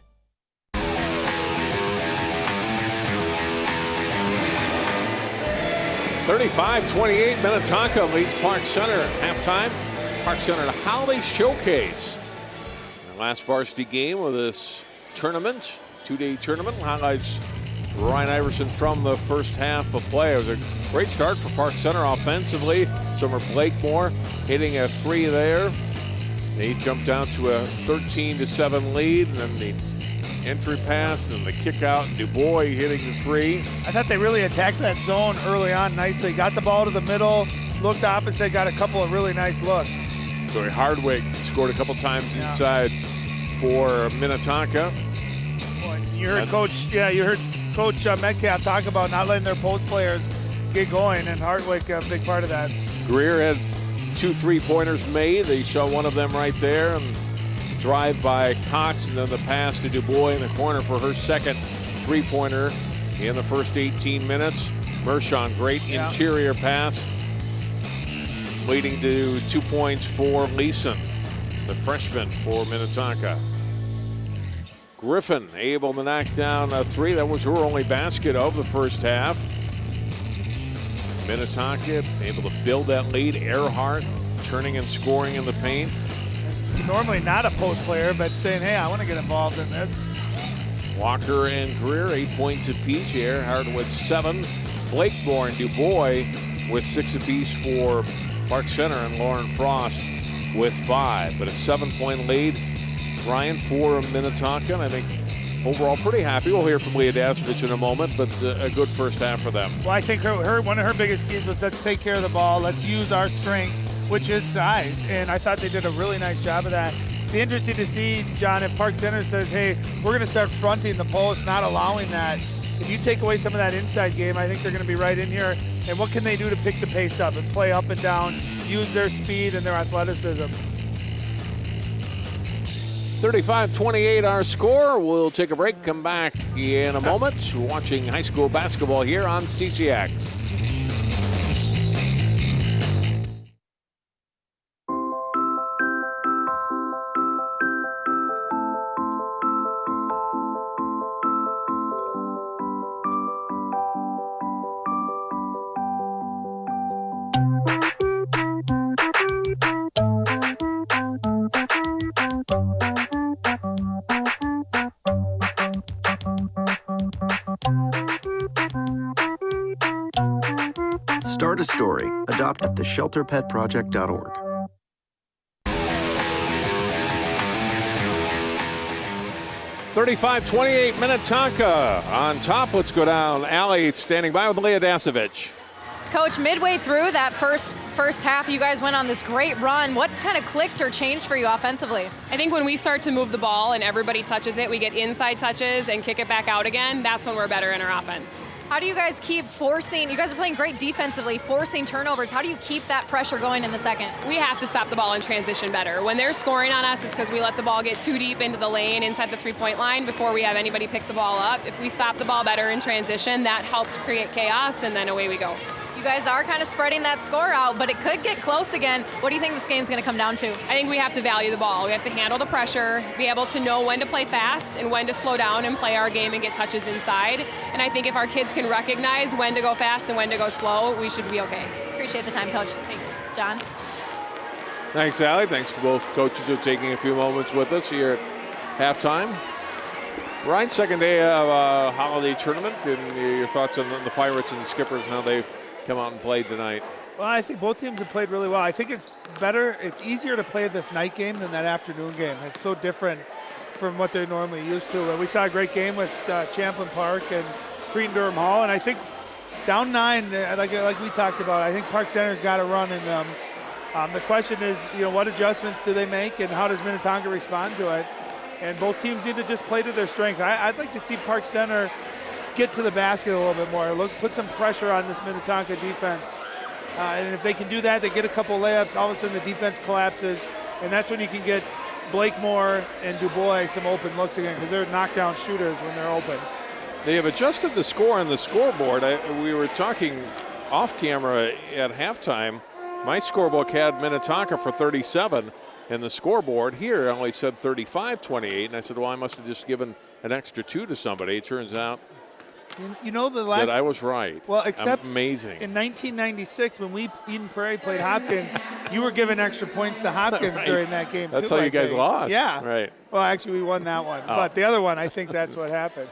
35-28, Minnetonka leads Park Center at halftime. Park Center the Holiday Showcase. Our last varsity game of this tournament, two-day tournament, highlights Ryan Iverson from the first half of play. It was a great start for Park Center offensively. Summer Blakemore hitting a three there. They jumped down to a 13-7 lead, and then the entry pass and the kick out, and Dubois hitting the three. I thought they really attacked that zone early on nicely. Got the ball to the middle, looked opposite, got a couple of really nice looks. Corey Hardwick scored a couple times inside for Minnetonka. You heard Coach Metcalf talk about not letting their post players get going, and Hardwick a big part of that. Greer had 2 3-pointers made. They show one of them right there. And drive by Cox, and then the pass to Dubois in the corner for her second 3-pointer in the first 18 minutes. Mershon, great interior pass, leading to 2 points for Leeson, the freshman for Minnetonka. Griffin able to knock down a three. That was her only basket of the first half. Minnetonka able to build that lead. Earhart turning and scoring in the paint. Normally not a post player, but saying, hey, I want to get involved in this. Walker and Greer, 8 points apiece. Earhart with 7. Blakemore and Dubois with 6 apiece for Park Center, and Lauren Frost with 5. But a 7-point lead, Ryan, for Minnetonka. And I think overall pretty happy. We'll hear from Leah Dasovich in a moment, but a good first half for them. Well, I think one of her biggest keys was let's take care of the ball. Let's use our strength, which is size, and I thought they did a really nice job of that. Be interesting to see, John, if Park Center says, hey, we're going to start fronting the post, not allowing that. If you take away some of that inside game, I think they're going to be right in here. And what can they do to pick the pace up and play up and down, use their speed and their athleticism? 35-28 our score. We'll take a break, come back in a moment. We're watching high school basketball here on CCX. Start a story. Adopt at theshelterpetproject.org. 35-28 Minnetonka on top. Let's go down. Allie standing by with Leah Dasovich. Coach, midway through that first half, you guys went on this great run. What kind of clicked or changed for you offensively? I think when we start to move the ball and everybody touches it, we get inside touches and kick it back out again. That's when we're better in our offense. How do you guys keep forcing, you guys are playing great defensively, forcing turnovers. How do you keep that pressure going in the second? We have to stop the ball in transition better. When they're scoring on us, it's because we let the ball get too deep into the lane inside the three-point line before we have anybody pick the ball up. If we stop the ball better in transition, that helps create chaos, and then away we go. You guys are kind of spreading that score out, but it could get close again. What do you think this game's going to come down to? I think we have to value the ball. We have to handle the pressure, be able to know when to play fast and when to slow down and play our game and get touches inside. And I think if our kids can recognize when to go fast and when to go slow, we should be okay. Appreciate the time, Coach. Thanks. John? Thanks, Allie. Thanks to both coaches for taking a few moments with us here at halftime. Ryan, second day of holiday tournament, and your thoughts on the Pirates and the Skippers and how they've come out and played tonight. Well, I think both teams have played really well. I think it's better, it's easier to play this night game than that afternoon game. It's so different from what they're normally used to. We saw a great game with Champlin Park and Cretin-Durham Hall, and I think down 9, like we talked about, I think Park Center's got to run in them. The question is, what adjustments do they make, and how does Minnetonka respond to it? And both teams need to just play to their strength. I'd like to see Park Center get to the basket a little bit more. Put some pressure on this Minnetonka defense. And if they can do that, they get a couple layups, all of a sudden the defense collapses, and that's when you can get Blakemore and Dubois some open looks again, because they're knockdown shooters when they're open. They have adjusted the score on the scoreboard. We were talking off camera at halftime. My scorebook had Minnetonka for 37. And the scoreboard here only said 35-28, and I said, well, I must have just given an extra 2 to somebody. It turns out the last that I was right. Well, except amazing. In 1996, when Eden Prairie played Hopkins, you were giving extra points to Hopkins right. during that game. That's too, how you guys lost. Yeah. Right. Well, actually, we won that one. Oh. But the other one, I think that's what happened.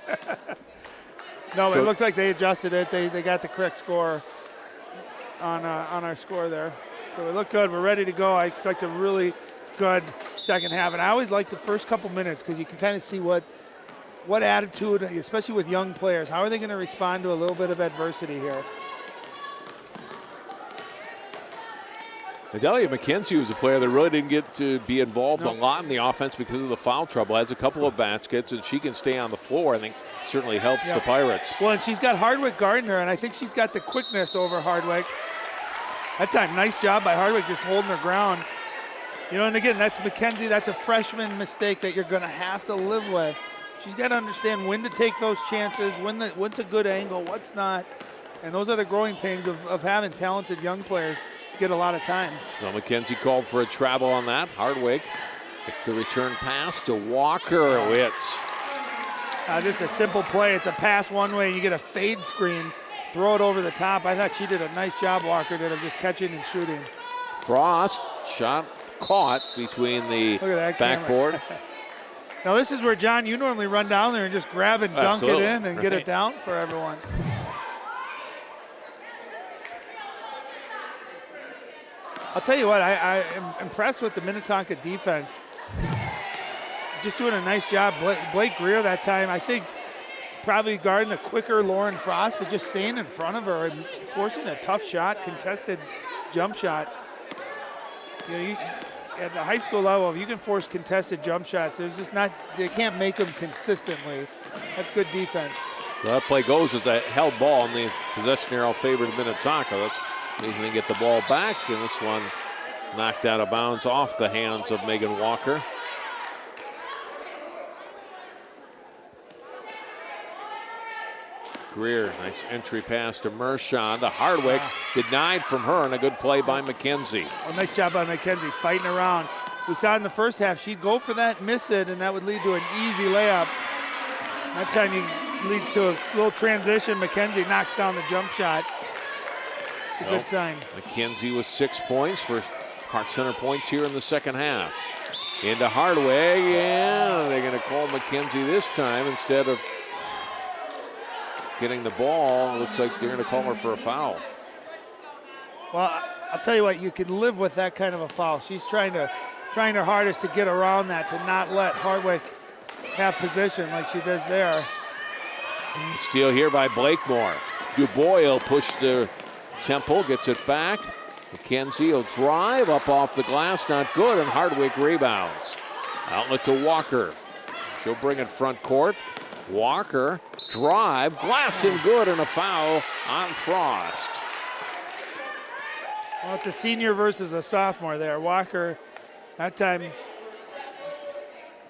No, so it looks like they adjusted it. They got the correct score on our score there. So we look good. We're ready to go. I expect a really good second half, and I always like the first couple minutes because you can kind of see what attitude, especially with young players, how are they going to respond to a little bit of adversity here. Adelia McKenzie was a player that really didn't get to be involved a lot in the offense because of the foul trouble. Has a couple of baskets, and she can stay on the floor. I think certainly helps the Pirates. Well, and she's got Hardwick guarding her, and I think she's got the quickness over Hardwick. That time, nice job by Hardwick just holding her ground. And again, that's McKenzie. That's a freshman mistake that you're going to have to live with. She's got to understand when to take those chances, what's a good angle, what's not. And those are the growing pains of having talented young players get a lot of time. Well, McKenzie called for a travel on that. Hardwick, it's the return pass to Walker. Wits. Just a simple play. It's a pass one way, and you get a fade screen. Throw it over the top. I thought she did a nice job, Walker did, of just catching and shooting. Frost shot caught between the backboard. Now this is where, John, you normally run down there and just grab and dunk it in and get it down for everyone. I'll tell you what, I am impressed with the Minnetonka defense. Just doing a nice job. Blake Greer that time, I think, probably guarding a quicker Lauren Frost, but just staying in front of her and forcing a tough shot, contested jump shot. At the high school level, if you can force contested jump shots, they can't make them consistently. That's good defense. Well, that play goes as a held ball, and the possession arrow favored Minnetonka. That's amazing to get the ball back, and this one knocked out of bounds off the hands of Megan Walker. Greer, nice entry pass to Mershon. The Hardwick denied from her, and a good play by McKenzie. Oh, nice job by McKenzie fighting around. We saw in the first half, she'd go for that, miss it, and that would lead to an easy layup. That time he leads to a little transition. McKenzie knocks down the jump shot. It's a good sign. McKenzie with 6 points for Park Center points here in the second half. Into Hardwick, and they're going to call McKenzie this time instead of getting the ball. It looks like they're going to call her for a foul. Well, I'll tell you what, you can live with that kind of a foul. She's trying her hardest to get around that, to not let Hardwick have position like she does there. Steal here by Blakemore. Dubois will push the Temple, gets it back. McKenzie will drive up off the glass, not good, and Hardwick rebounds. Outlet to Walker. She'll bring it front court. Walker, drive, glass and good, and a foul on Frost. Well, it's a senior versus a sophomore there. Walker, that time,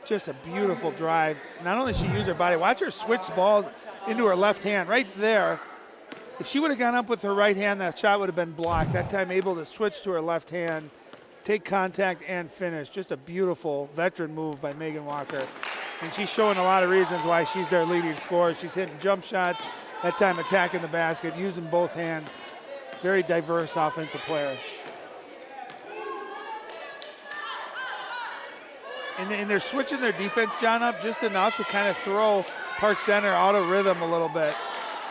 just a beautiful drive. Not only did she use her body, watch her switch the ball into her left hand right there. If she would have gone up with her right hand, that shot would have been blocked. That time able to switch to her left hand, take contact, and finish. Just a beautiful veteran move by Megan Walker. And she's showing a lot of reasons why she's their leading scorer. She's hitting jump shots, that time attacking the basket, using both hands. Very diverse offensive player. And they're switching their defense, John, up just enough to kind of throw Park Center out of rhythm a little bit.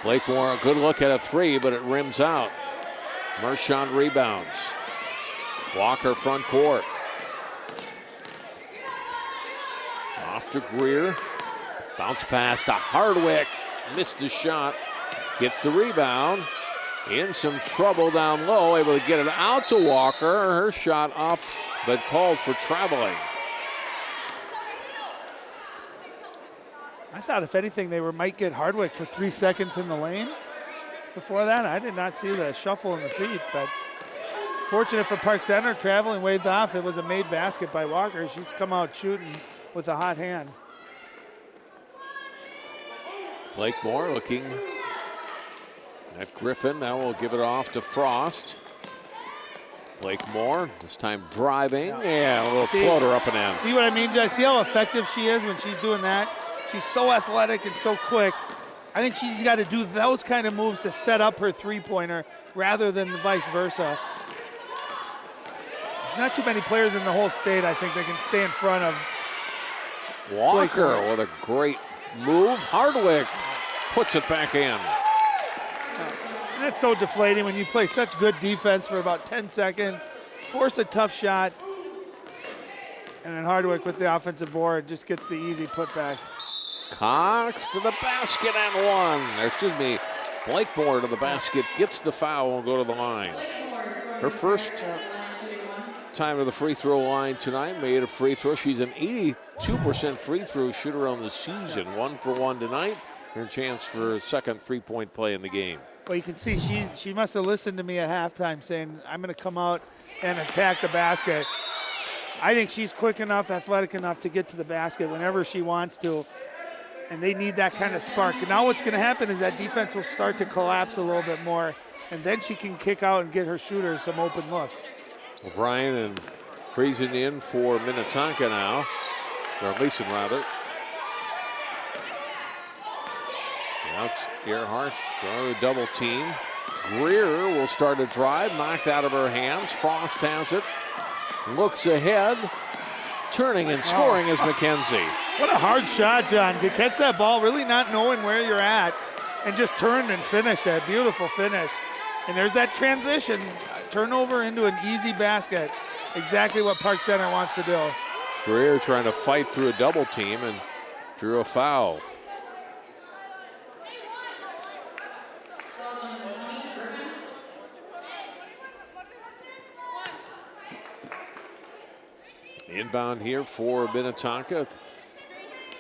Blakemore, a good look at a three, but it rims out. Mershon rebounds. Walker front court. Off to Greer. Bounce pass to Hardwick. Missed the shot. Gets the rebound. In some trouble down low. Able to get it out to Walker. Her shot up, but called for traveling. I thought if anything they might get Hardwick for 3 seconds in the lane. Before that, I did not see the shuffle in the feet, but fortunate for Park Center, traveling waved off. It was a made basket by Walker. She's come out shooting with a hot hand. Blakemore looking at Griffin. Now we'll give it off to Frost. Blakemore, this time driving. Yeah, a little floater up and in. See what I mean, Jay? See how effective she is when she's doing that? She's so athletic and so quick. I think she's got to do those kind of moves to set up her three-pointer rather than vice versa. Not too many players in the whole state, I think, that can stay in front of Walker with a great move. Hardwick puts it back in. And that's so deflating when you play such good defense for about 10 seconds, force a tough shot, and then Hardwick with the offensive board just gets the easy putback. Cox to the basket and one. Excuse me, Blakemore to the basket, gets the foul and go to the line. Her first time to the free throw line tonight, made a free throw. She's an 82% free throw shooter on the season. 1 for 1 tonight. Her chance for a second three-point play in the game. Well, you can see she must have listened to me at halftime saying, I'm going to come out and attack the basket. I think she's quick enough, athletic enough to get to the basket whenever she wants to. And they need that kind of spark. And now what's going to happen is that defense will start to collapse a little bit more. And then she can kick out and get her shooters some open looks. O'Brien and Friesen in for Minnetonka now. Or Leeson, rather. That's Earhart, throwing a double team. Greer will start a drive, knocked out of her hands. Frost has it, looks ahead. Turning and scoring is McKenzie. What a hard shot, John, to catch that ball, really not knowing where you're at, and just turn and finish that beautiful finish. And there's that transition, turnover into an easy basket. Exactly what Park Center wants to do. Greer trying to fight through a double team and drew a foul. Inbound here for Minnetonka.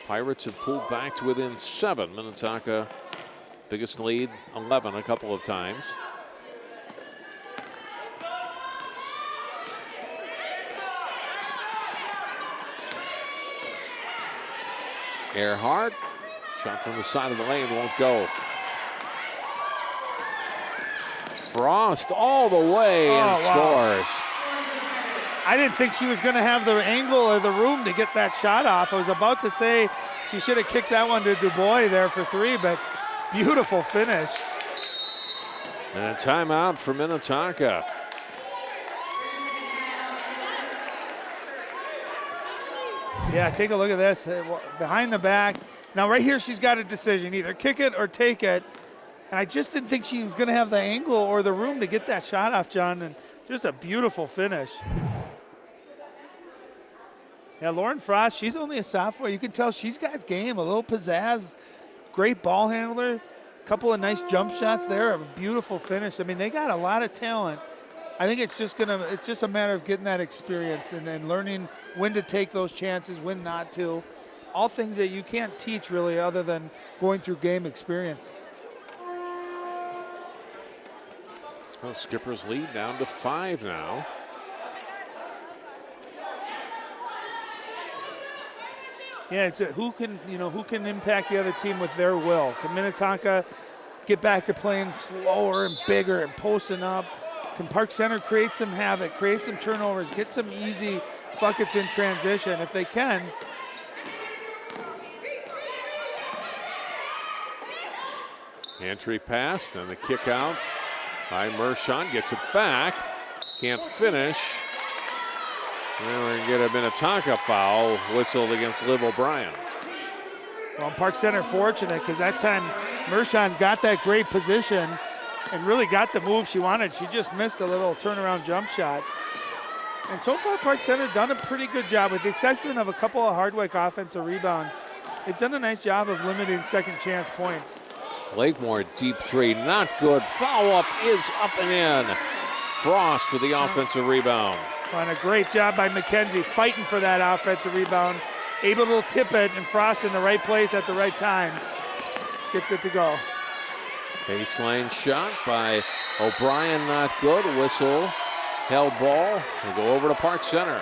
Pirates have pulled back to within 7. Minnetonka, biggest lead, 11 a couple of times. Earhart, shot from the side of the lane, won't go. Frost all the way and scores. I didn't think she was going to have the angle or the room to get that shot off. I was about to say she should have kicked that one to Dubois there for 3, but beautiful finish. And a timeout for Minnetonka. Yeah, take a look at this. Behind the back. Now right here she's got a decision. Either kick it or take it. And I just didn't think she was going to have the angle or the room to get that shot off, John. And just a beautiful finish. Yeah, Lauren Frost, she's only a sophomore. You can tell she's got game, a little pizzazz, great ball handler, a couple of nice jump shots there, a beautiful finish. I mean, they got a lot of talent. I think it's just a matter of getting that experience and then learning when to take those chances, when not to. All things that you can't teach really other than going through game experience. Well, Skipper's lead down to 5 now. Yeah, it's who can impact the other team with their will. Can Minnetonka get back to playing slower and bigger and posting up? Can Park Center create some havoc, create some turnovers, get some easy buckets in transition? If they can. Entry pass and the kick out by Mershon, gets it back, can't finish. Now we're going to get a Minnetonka foul whistled against Liv O'Brien. Well, Park Center fortunate because that time Mershon got that great position and really got the move she wanted. She just missed a little turnaround jump shot. And so far, Park Center done a pretty good job, with the exception of a couple of Hardwick offensive rebounds. They've done a nice job of limiting second chance points. Lakemore, deep three, not good. Foul-up is up and in. Frost with the offensive rebound. And a great job by McKenzie fighting for that offensive rebound. Able to tip it, and Frost in the right place at the right time. Gets it to go. Baseline shot by O'Brien, not good. Whistle, held ball. They go over to Park Center.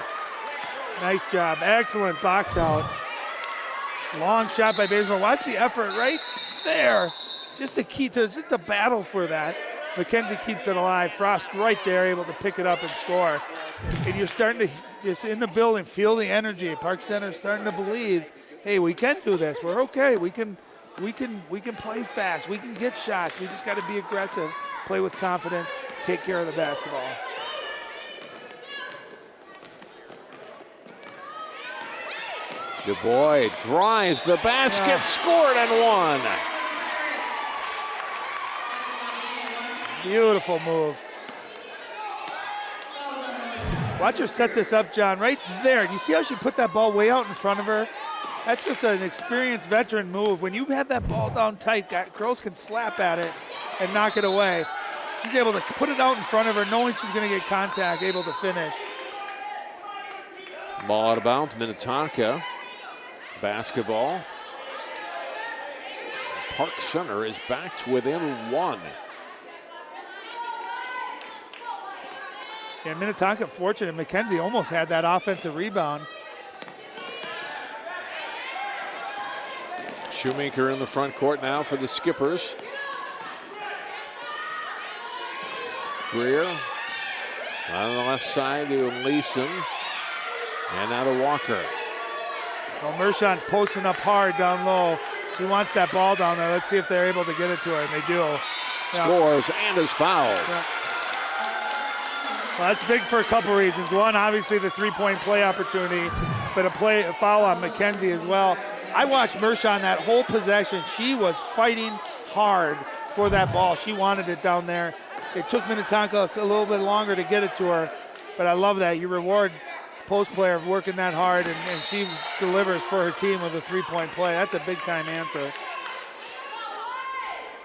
Nice job, excellent box out. Long shot by Bazemore. Watch the effort right there. Just the battle for that. McKenzie keeps it alive. Frost right there, able to pick it up and score. And you're starting to, just in the building, feel the energy. Park Center starting to believe, hey, we can do this. We're okay. We can play fast. We can get shots. We just got to be aggressive, play with confidence, take care of the basketball. Du Bois drives the basket, scored and won. Beautiful move. Watch her set this up, John, right there. Do you see how she put that ball way out in front of her? That's just an experienced veteran move. When you have that ball down tight, girls can slap at it and knock it away. She's able to put it out in front of her, knowing she's going to get contact, able to finish. Ball out of bounds, Minnetonka. Basketball. Park Center is back to within one. Yeah, Minnetonka fortunate. McKenzie almost had that offensive rebound. Shoemaker in the front court now for the Skippers. Greer on the left side to Leeson. And now to Walker. Well, Mershon's posting up hard down low. She wants that ball down there. Let's see if they're able to get it to her, and they do. Scores and is fouled. Yeah. Well, that's big for a couple reasons. One, obviously the three-point play opportunity, but a foul on McKenzie as well. I watched Mershon that whole possession. She was fighting hard for that ball. She wanted it down there. It took Minnetonka a little bit longer to get it to her, but I love that. You reward post player working that hard, and she delivers for her team with a three-point play. That's a big-time answer.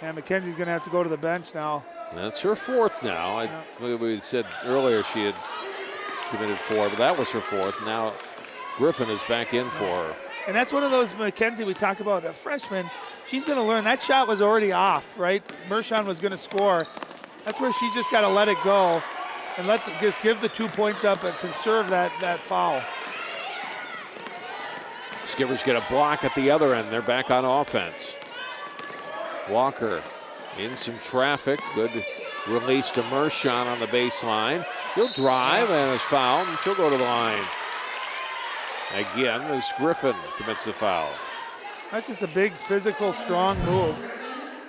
And McKenzie's going to have to go to the bench now. That's her fourth now. We said earlier she had committed four, but that was her fourth. Now Griffin is back in for her. And that's one of those, McKenzie, we talk about, a freshman. She's going to learn. That shot was already off, right? Mershon was going to score. That's where she's just got to let it go and just give the 2 points up and conserve that foul. Skippers get a block at the other end. They're back on offense. Walker in some traffic. Good release to Mershon on the baseline. He'll drive and is fouled, and she'll go to the line. Again, as Griffin commits a foul. That's just a big, physical, strong move.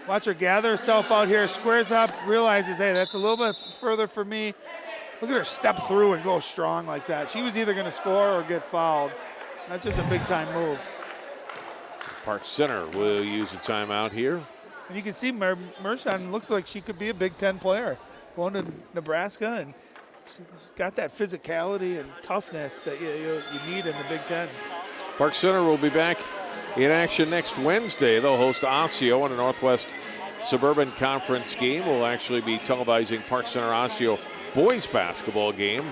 Watch her gather herself out here, squares up, realizes, hey, that's a little bit further for me. Look at her step through and go strong like that. She was either going to score or get fouled. That's just a big-time move. Park Center will use a timeout here. And you can see Mershon looks like she could be a Big Ten player. Going to Nebraska, and she's got that physicality and toughness that you need in the Big Ten. Park Center will be back in action next Wednesday. They'll host Osseo in a Northwest Suburban Conference game. We'll actually be televising Park Center Osseo boys basketball game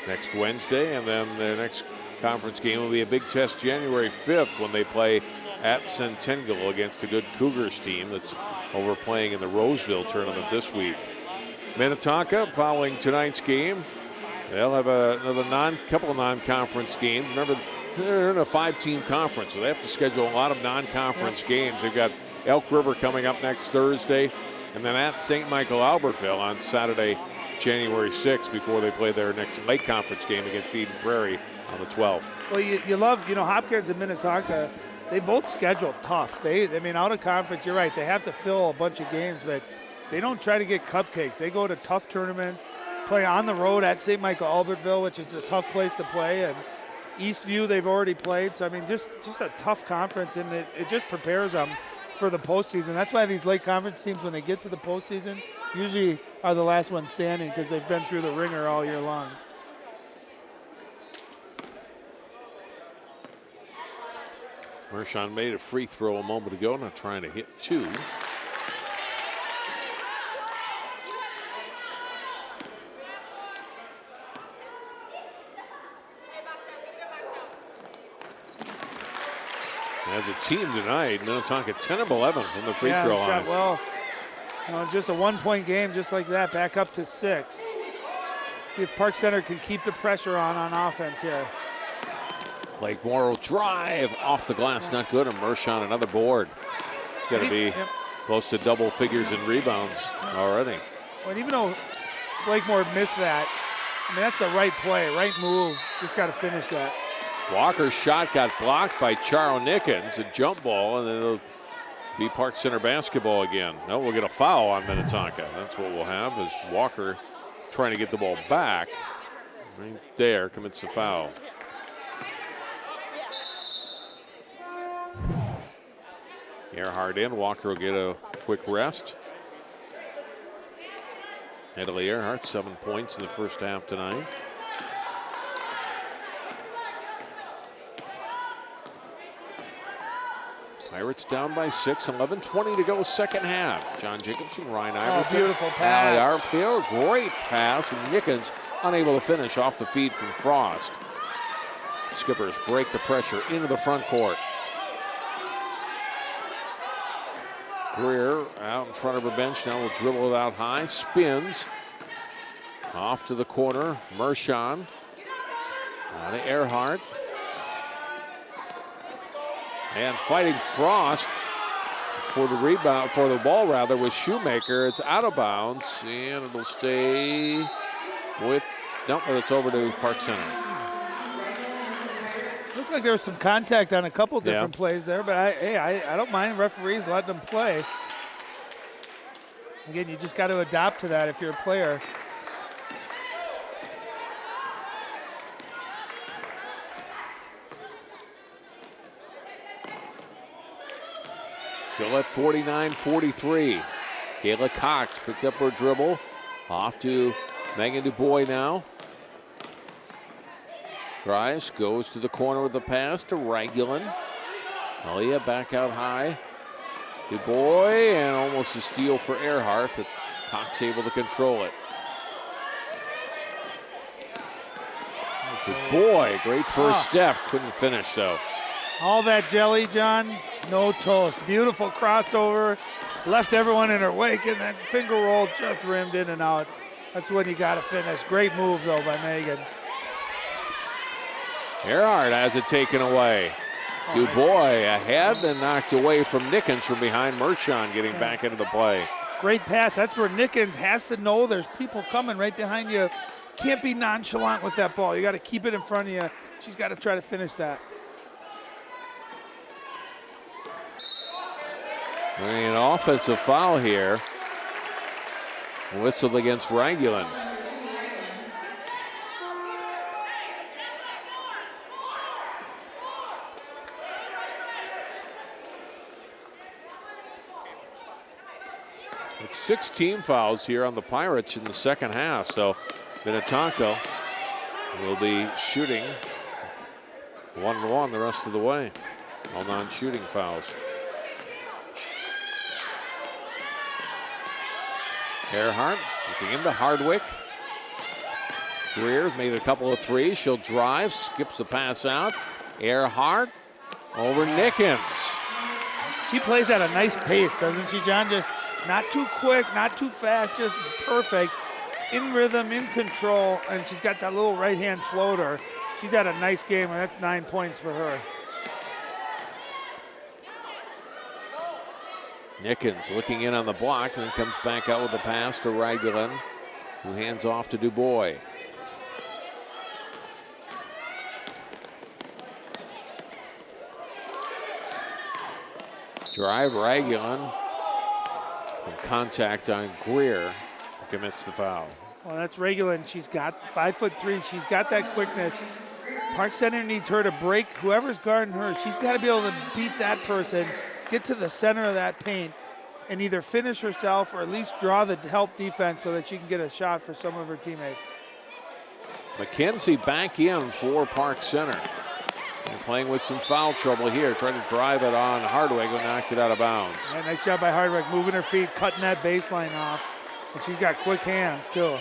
next Wednesday, and then the next conference game will be a Big Test January 5th when they play at Centennial against a good Cougars team that's over playing in the Roseville tournament this week. Minnetonka, following tonight's game, they'll have another couple of non-conference games. Remember, they're in a 5-team conference, so they have to schedule a lot of non-conference games. They've got Elk River coming up next Thursday, and then at St. Michael Albertville on Saturday, January 6th, before they play their next late conference game against Eden Prairie on the 12th. Well, you love, Hopkins and Minnetonka, they both schedule tough. Out of conference, you're right, they have to fill a bunch of games, but they don't try to get cupcakes. They go to tough tournaments. play on the road at St. Michael Albertville, which is a tough place to play, and Eastview they've already played. So I mean, just a tough conference, and it just prepares them for the postseason. That's why these Lake Conference teams, when they get to the postseason, usually are the last ones standing because they've been through the ringer all year long. Mershon made a free throw a moment ago, not trying to hit two. As a team tonight, Minnetonka 10 of 11 from the free throw line. Shot well. Just a 1-point game just like that, back up to 6. See if Park Center can keep the pressure on offense here. Blake Morrow drive off the glass, not good. And Mershon another board. It's got to be close to double figures in rebounds already. Well, even though Blakemore missed that, I mean, that's the right play, right move. Just got to finish that. Walker's shot got blocked by Charo Nickens, a jump ball, and then it'll be Park Center basketball again. No, we'll get a foul on Minnetonka. That's what we'll have, is Walker trying to get the ball back. Right there commits the foul. Earhart in, Walker will get a quick rest. Natalie Earhart, 7 points in the first half tonight. Pirates down by 6, 11:20 to go, second half. John Jacobson, Ryan Iverson. Beautiful pass. RPO, great pass, and Nickens unable to finish off the feed from Frost. Skippers break the pressure into the front court. Greer out in front of her bench now will dribble it out high, spins off to the corner. Mershon to Earhart. And fighting Frost for the rebound, for the ball rather, with Shoemaker. It's out of bounds, and it'll stay with, no, but it's over to Park Center. Looked like there was some contact on a couple different plays there, but I don't mind referees letting them play. Again, you just got to adapt to that if you're a player. Still at 49-43. Kayla Cox picked up her dribble. Off to Megan DuBois now. Drives, goes to the corner with the pass to Ragulin. Aaliyah back out high. DuBois, and almost a steal for Earhart, but Cox able to control it. DuBois, great first step. Couldn't finish though. All that jelly, John, no toast. Beautiful crossover, left everyone in her wake, and that finger roll just rimmed in and out. That's when you got to finish. Great move, though, by Megan. Earhart has it taken away. DuBois ahead, then knocked away from Nickens from behind. Mershon getting back into the play. Great pass. That's where Nickens has to know there's people coming right behind you. Can't be nonchalant with that ball. You got to keep it in front of you. She's got to try to finish that. An offensive foul here. Whistled against Ragulin. It's 6 team fouls here on the Pirates in the second half, so Minnetonka will be shooting 1-1 the rest of the way. All non-shooting fouls. Earhart looking into Hardwick. Greer's made a couple of threes. She'll drive, skips the pass out. Earhart over Nickens. She plays at a nice pace, doesn't she, John? Just not too quick, not too fast, just perfect. In rhythm, in control, and she's got that little right-hand floater. She's had a nice game, and that's 9 points for her. Nickens looking in on the block, and then comes back out with the pass to Ragulin, who hands off to DuBois. Drive, Ragulin. Some contact on Greer, who commits the foul. Well, that's Regulin. She's got 5'3". She's got that quickness. Park Center needs her to break whoever's guarding her. She's got to be able to beat that person, get to the center of that paint, and either finish herself or at least draw the help defense so that she can get a shot for some of her teammates. McKenzie back in for Park Center. And playing with some foul trouble here, trying to drive it on Hardwick, who knocked it out of bounds. Yeah, nice job by Hardwick, moving her feet, cutting that baseline off. And she's got quick hands, too.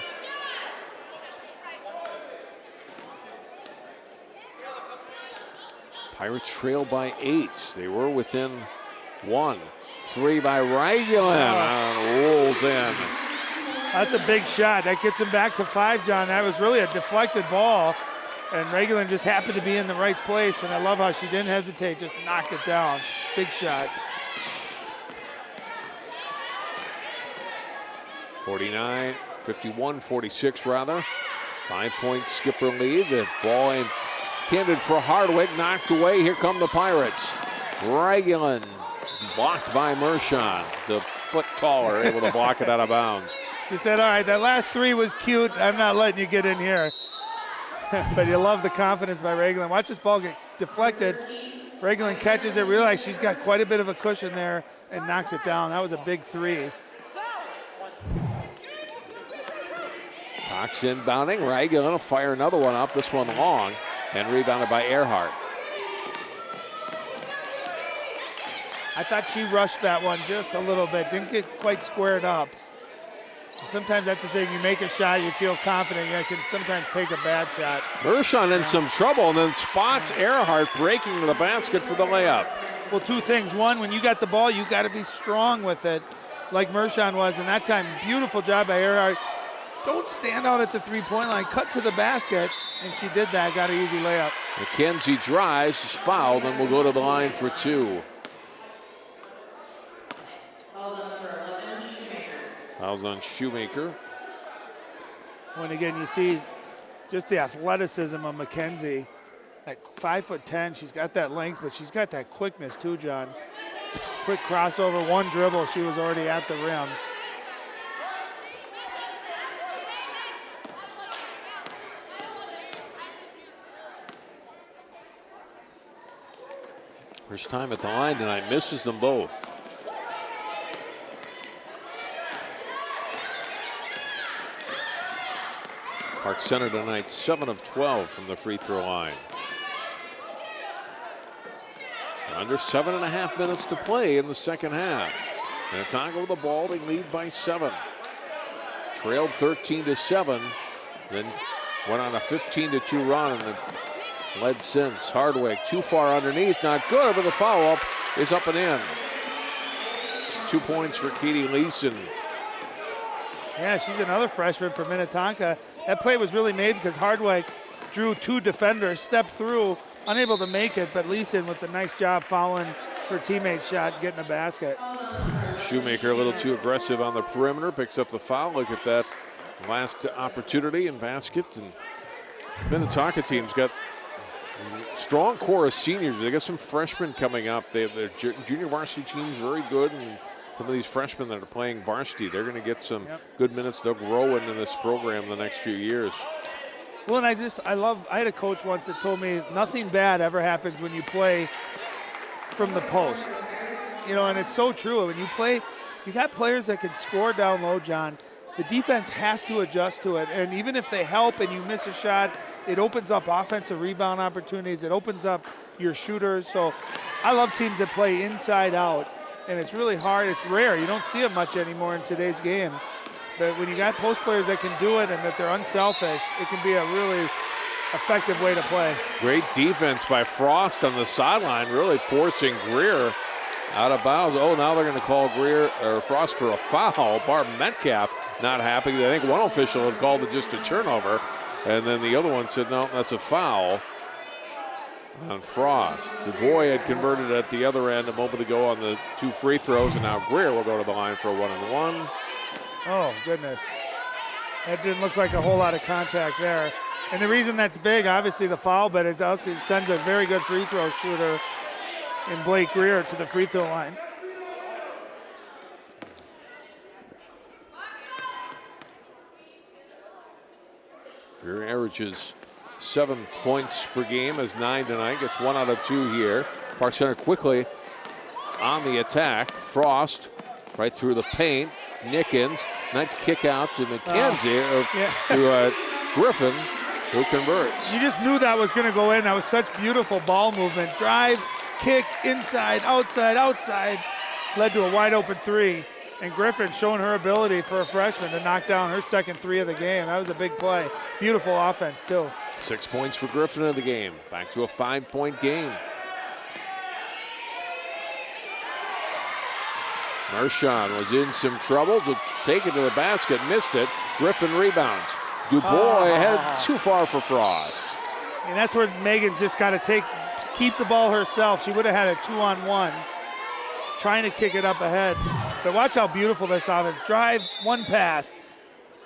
Pirates trail by 8. They were within 1. 3 by Regulin. Rolls in. That's a big shot. That gets him back to 5, John. That was really a deflected ball. And Regulin just happened to be in the right place. And I love how she didn't hesitate, just knocked it down. Big shot. 51-46 rather. 5-point skipper lead. The ball intended for Hardwick, knocked away. Here come the Pirates. Regulin blocked by Mershon. The foot taller, able to block it out of bounds. She said, all right, that last 3 was cute. I'm not letting you get in here. But you love the confidence by Regulin. Watch this ball get deflected. Regulin catches it, realize she's got quite a bit of a cushion there, and knocks it down. That was a big 3. Cox inbounding. Regulin will fire another one up, this one long, and rebounded by Earhart. I thought she rushed that one just a little bit. Didn't get quite squared up. And sometimes that's the thing. You make a shot, you feel confident. You can sometimes take a bad shot. Mershon in some trouble and then spots Earhart breaking to the basket for the layup. Well, 2 things. One, when you got the ball, you got to be strong with it, like Mershon was. And that time, beautiful job by Earhart. Don't stand out at the 3-point line. Cut to the basket, and she did that. Got an easy layup. McKenzie drives, is fouled, and will go to the line for 2. Fouls on Shoemaker. When again, you see just the athleticism of McKenzie. At 5'10", she's got that length, but she's got that quickness too, John. Quick crossover, 1 dribble, she was already at the rim. First time at the line tonight, misses them both. Park Center tonight, 7 of 12 from the free throw line. Under 7.5 minutes to play in the second half. Minnetonka with the ball, they lead by 7. Trailed 13-7, then went on a 15-2 run and have led since. Hardwick too far underneath, not good, but the follow-up is up and in. 2 points for Katie Leeson. Yeah, she's another freshman for Minnetonka. That play was really made because Hardwick drew 2 defenders, stepped through, unable to make it, but Leeson with a nice job following her teammate's shot, getting a basket. Shoemaker a little too aggressive on the perimeter, picks up the foul. Look at that last opportunity and basket. And Minnetonka team's got a strong core of seniors. They got some freshmen coming up. Their junior varsity team's very good, and some of these freshmen that are playing varsity, they're going to get some good minutes. They'll grow into this program the next few years. Well, and I had a coach once that told me nothing bad ever happens when you play from the post. You know, and it's so true. When you play, if you got players that can score down low, John, the defense has to adjust to it. And even if they help and you miss a shot, it opens up offensive rebound opportunities. It opens up your shooters. So I love teams that play inside out. And it's really hard. It's rare. You don't see it much anymore in today's game. But when you got post players that can do it and that they're unselfish, it can be a really effective way to play. Great defense by Frost on the sideline, really forcing Greer out of bounds. Oh, now they're going to call Frost for a foul. Barb Metcalf not happy. I think one official had called it just a turnover, and then the other one said, no, that's a foul on Frost. DuBois had converted at the other end a moment ago on the 2 free throws, and now Greer will go to the line for a 1-and-1. Oh, goodness. That didn't look like a whole lot of contact there. And the reason that's big, obviously the foul, but it also sends a very good free throw shooter in Blake Greer to the free throw line. Greer averages 7 points per game, has 9 tonight, gets 1 out of 2 here. Park Center quickly on the attack. Frost right through the paint. Nickens, nice kick out to McKenzie, to Griffin, who converts. You just knew that was going to go in. That was such beautiful ball movement. Drive, kick, inside, outside, outside. Led to a wide open 3. And Griffin showing her ability for a freshman to knock down her second 3 of the game. That was a big play. Beautiful offense, too. 6 points for Griffin in the game. Back to a 5-point game. Mershon was in some trouble to take it to the basket, missed it. Griffin rebounds. Dubois head too far for Frost. And that's where Megan's just got to keep the ball herself. She would have had a 2-on-1, trying to kick it up ahead. But watch how beautiful this offense. Drive, 1 pass,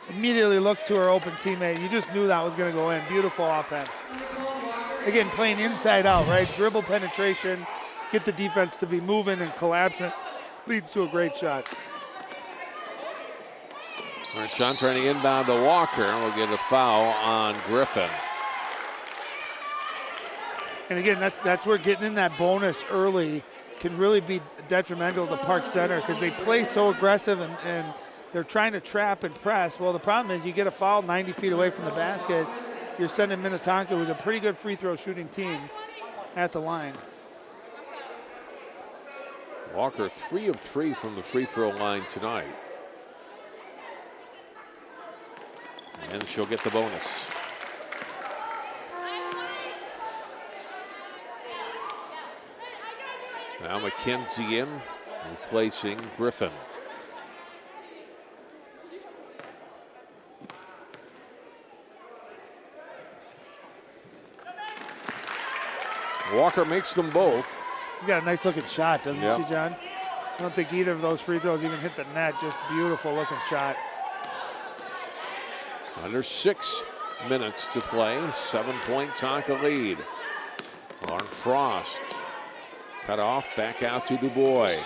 immediately looks to her open teammate. You just knew that was going to go in. Beautiful offense. Again, playing inside out, right? Dribble penetration, get the defense to be moving and collapsing. Leads to a great shot. Mershon trying to inbound to Walker, and we'll get a foul on Griffin. And again, that's where getting in that bonus early can really be detrimental to Park Center because they play so aggressive and they're trying to trap and press. Well, the problem is you get a foul 90 feet away from the basket, you're sending Minnetonka, who's a pretty good free throw shooting team, at the line. Walker 3 of 3 from the free throw line tonight. And she'll get the bonus. Now McKenzie in, replacing Griffin. Walker makes them both. She's got a nice looking shot, doesn't she, John? I don't think either of those free throws even hit the net. Just beautiful looking shot. Under 6 minutes to play, 7-point Tonka lead. Lauren Frost cut off, back out to Dubois.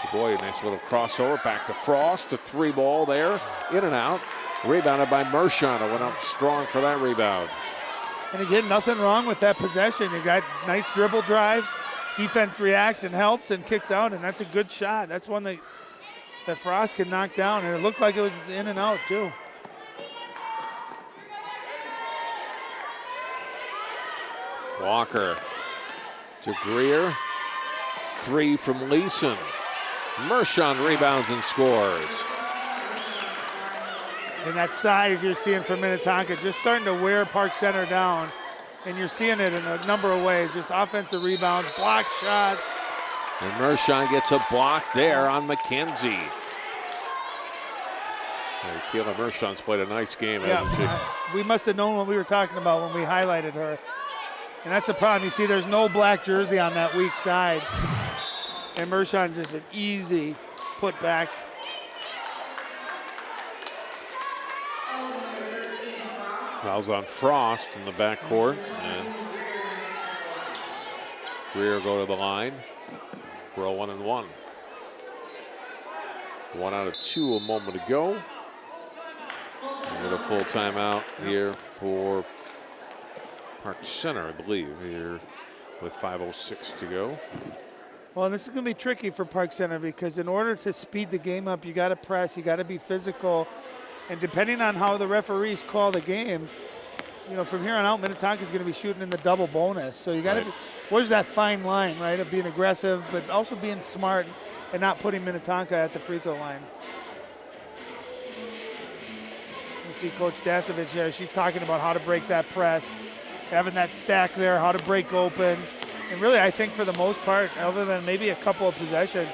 Dubois, nice little crossover, back to Frost, a 3 ball there, in and out. Rebounded by Mershon, who went up strong for that rebound. And again, nothing wrong with that possession. You got nice dribble drive, defense reacts and helps and kicks out, and that's a good shot. That's one that Frost can knock down, and it looked like it was in and out too. Walker to Greer. 3 from Leeson. Mershon rebounds and scores. And that size you're seeing from Minnetonka just starting to wear Park Center down. And you're seeing it in a number of ways. Just offensive rebounds, block shots. And Mershon gets a block there on McKenzie. Kayla Mershon's played a nice game, hasn't she? We must have known what we were talking about when we highlighted her. And that's the problem. You see there's no black jersey on that weak side. And Mershon just an easy put back. Fouls on Frost in the backcourt. And Greer go to the line. We're 1-1. 1 out of 2 a moment ago. We get a full timeout here for Park Center, I believe, here with 5:06 to go. Well, this is going to be tricky for Park Center because in order to speed the game up, you got to press, you got to be physical. And depending on how the referees call the game, you know, from here on out, Minnetonka is going to be shooting in the double bonus. So you got to, where's that fine line, right, of being aggressive, but also being smart and not putting Minnetonka at the free throw line. You see Coach Dasovich there. She's talking about how to break that press, having that stack there, how to break open. And really, I think for the most part, other than maybe a couple of possessions,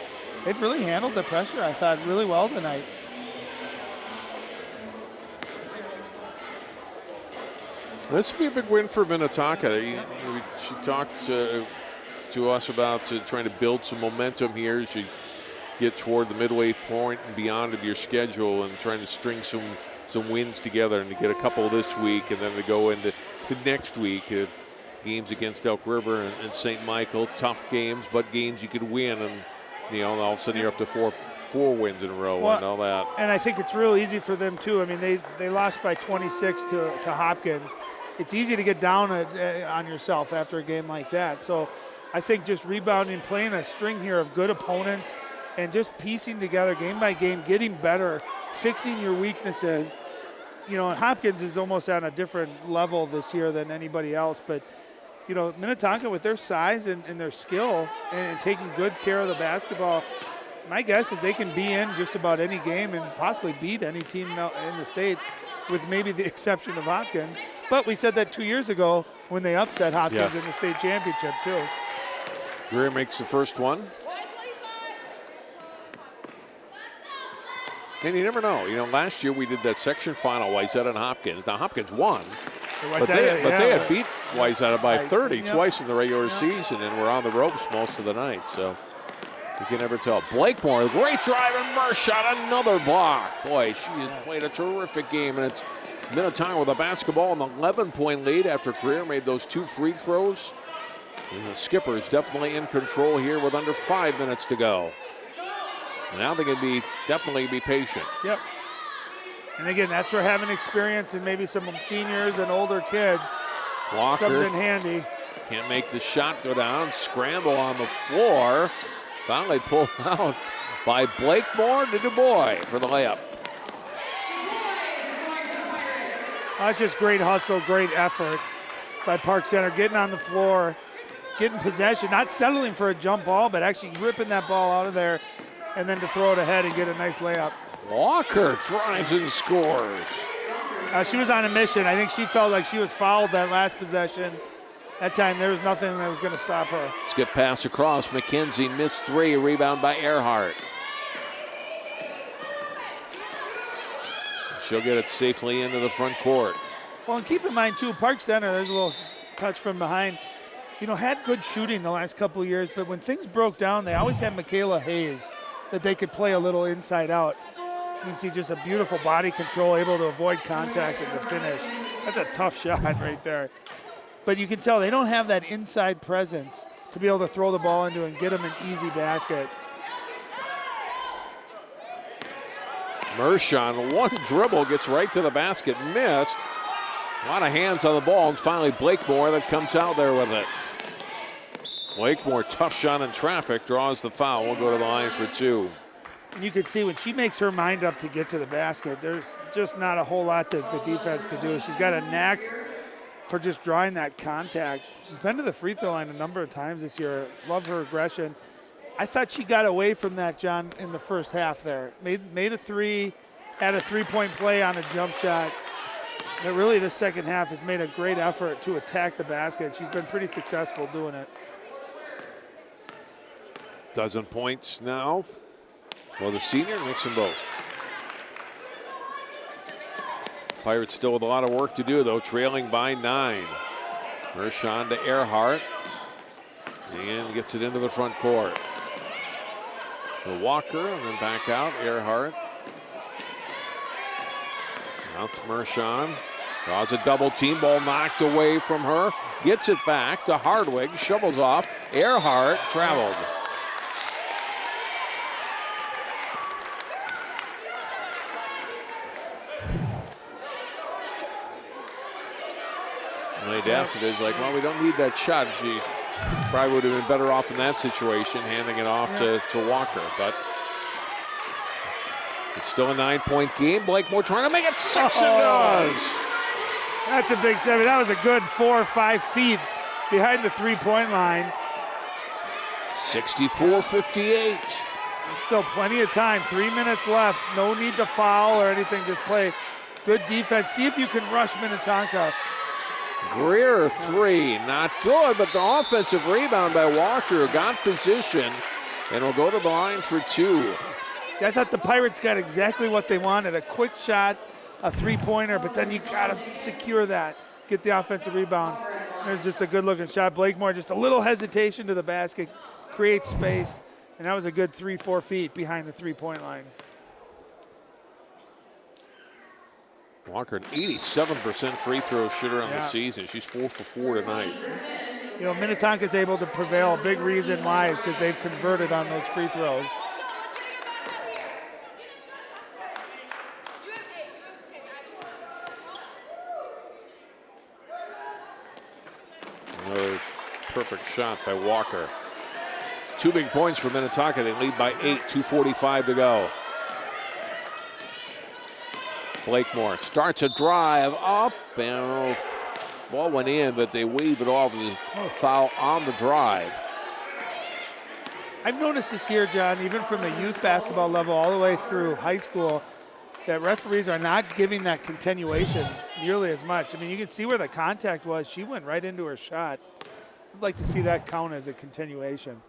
they've really handled the pressure, I thought, really well tonight. This would be a big win for Minnetonka. She talked to us about trying to build some momentum here as you get toward the midway point and beyond of your schedule and trying to string some wins together and to get a couple this week and then to go into next week. Games against Elk River and St. Michael, tough games, but games you could win. And, you know, all of a sudden you're up to 4 wins in a row and all that. And I think it's real easy for them, too. I mean, they lost by 26 to Hopkins. It's easy to get down on yourself after a game like that. So I think just rebounding, playing a string here of good opponents, and just piecing together game by game, getting better, fixing your weaknesses. You know, Hopkins is almost on a different level this year than anybody else. But, you know, Minnetonka with their size and their skill and taking good care of the basketball, my guess is they can be in just about any game and possibly beat any team in the state, with maybe the exception of Hopkins. But we said that 2 years ago when they upset Hopkins in the state championship, too. Greer makes the first one. And you never know. You know, last year we did that section final, Wayzata and Hopkins. Now, Hopkins won, but they had beat Wayzata by 30 twice in the regular season, and were on the ropes most of the night. So you can never tell. Blakemore, great drive, and Mershot, another block. Boy, she has played a terrific game, and it's Minnetonka with a basketball, an 11-point lead after Greer made those 2 free throws. And the skipper is definitely in control here with under 5 minutes to go. Now they can definitely be patient. Yep. And again, that's where having experience and maybe some seniors and older kids Walker comes in handy. Can't make the shot go down. Scramble on the floor. Finally pulled out by Blakemore to DuBois for the layup. That's just great hustle, great effort by Park Center, getting on the floor, getting possession, not settling for a jump ball, but actually ripping that ball out of there, and then to throw it ahead and get a nice layup. Walker drives and scores. She was on a mission. I think she felt like she was fouled that last possession. That time there was nothing that was going to stop her. Skip pass across. McKenzie missed 3. Rebound by Earhart. She'll get it safely into the front court. Well, and keep in mind, too, Park Center, there's a little touch from behind. You know, had good shooting the last couple of years, but when things broke down, they always had Michaela Hayes that they could play a little inside out. You can see just a beautiful body control, able to avoid contact and the finish. That's a tough shot right there. But you can tell they don't have that inside presence to be able to throw the ball into and get them an easy basket. Mershon, one dribble, gets right to the basket, missed. A lot of hands on the ball, and finally Blakemore that comes out there with it. Blakemore, tough shot in traffic, draws the foul. We'll go to the line for 2. And you can see when she makes her mind up to get to the basket, there's just not a whole lot that the defense can do. She's got a knack for just drawing that contact. She's been to the free throw line a number of times this year. Love her aggression. I thought she got away from that, John, in the first half there. Made a 3, had a 3-point play on a jump shot. But really the second half has made a great effort to attack the basket. She's been pretty successful doing it. Dozen points now. Well, the senior makes them both. Pirates still with a lot of work to do, though, trailing by 9. Mershon to Earhart. And gets it into the front court. The Walker, and then back out, Earhart. Out to Mershon. Draws a double team, ball knocked away from her. Gets it back to Hardwig, shovels off. Earhart traveled. Dassett is like, well, we don't need that shot. She probably would have been better off in that situation, handing it off to Walker. But it's still a 9-point game. Blakemore trying to make it 6 and does. That's a big 7. That was a good 4 or 5 feet behind the 3-point line. 64-58. Still plenty of time. 3 minutes left. No need to foul or anything. Just play good defense. See if you can rush Minnetonka. Greer 3, not good, but the offensive rebound by Walker got position and will go to the line for 2. See, I thought the Pirates got exactly what they wanted, a quick shot, a 3-pointer, but then you gotta secure that, get the offensive rebound. There's just a good looking shot. Blakemore, just a little hesitation to the basket, creates space, and that was a good 3-4 feet behind the 3-point line. Walker, an 87% free throw shooter on the season. She's 4 for 4 tonight. You know, Minnetonka's able to prevail. A big reason why is because they've converted on those free throws. perfect shot by Walker. 2 big points for Minnetonka. They lead by 8, 2:45 to go. Blakemore starts a drive up, and ball went in, but they wave it off with a foul on the drive. I've noticed this year, John, even from the youth basketball level all the way through high school, that referees are not giving that continuation nearly as much. I mean, you can see where the contact was. She went right into her shot. I'd like to see that count as a continuation.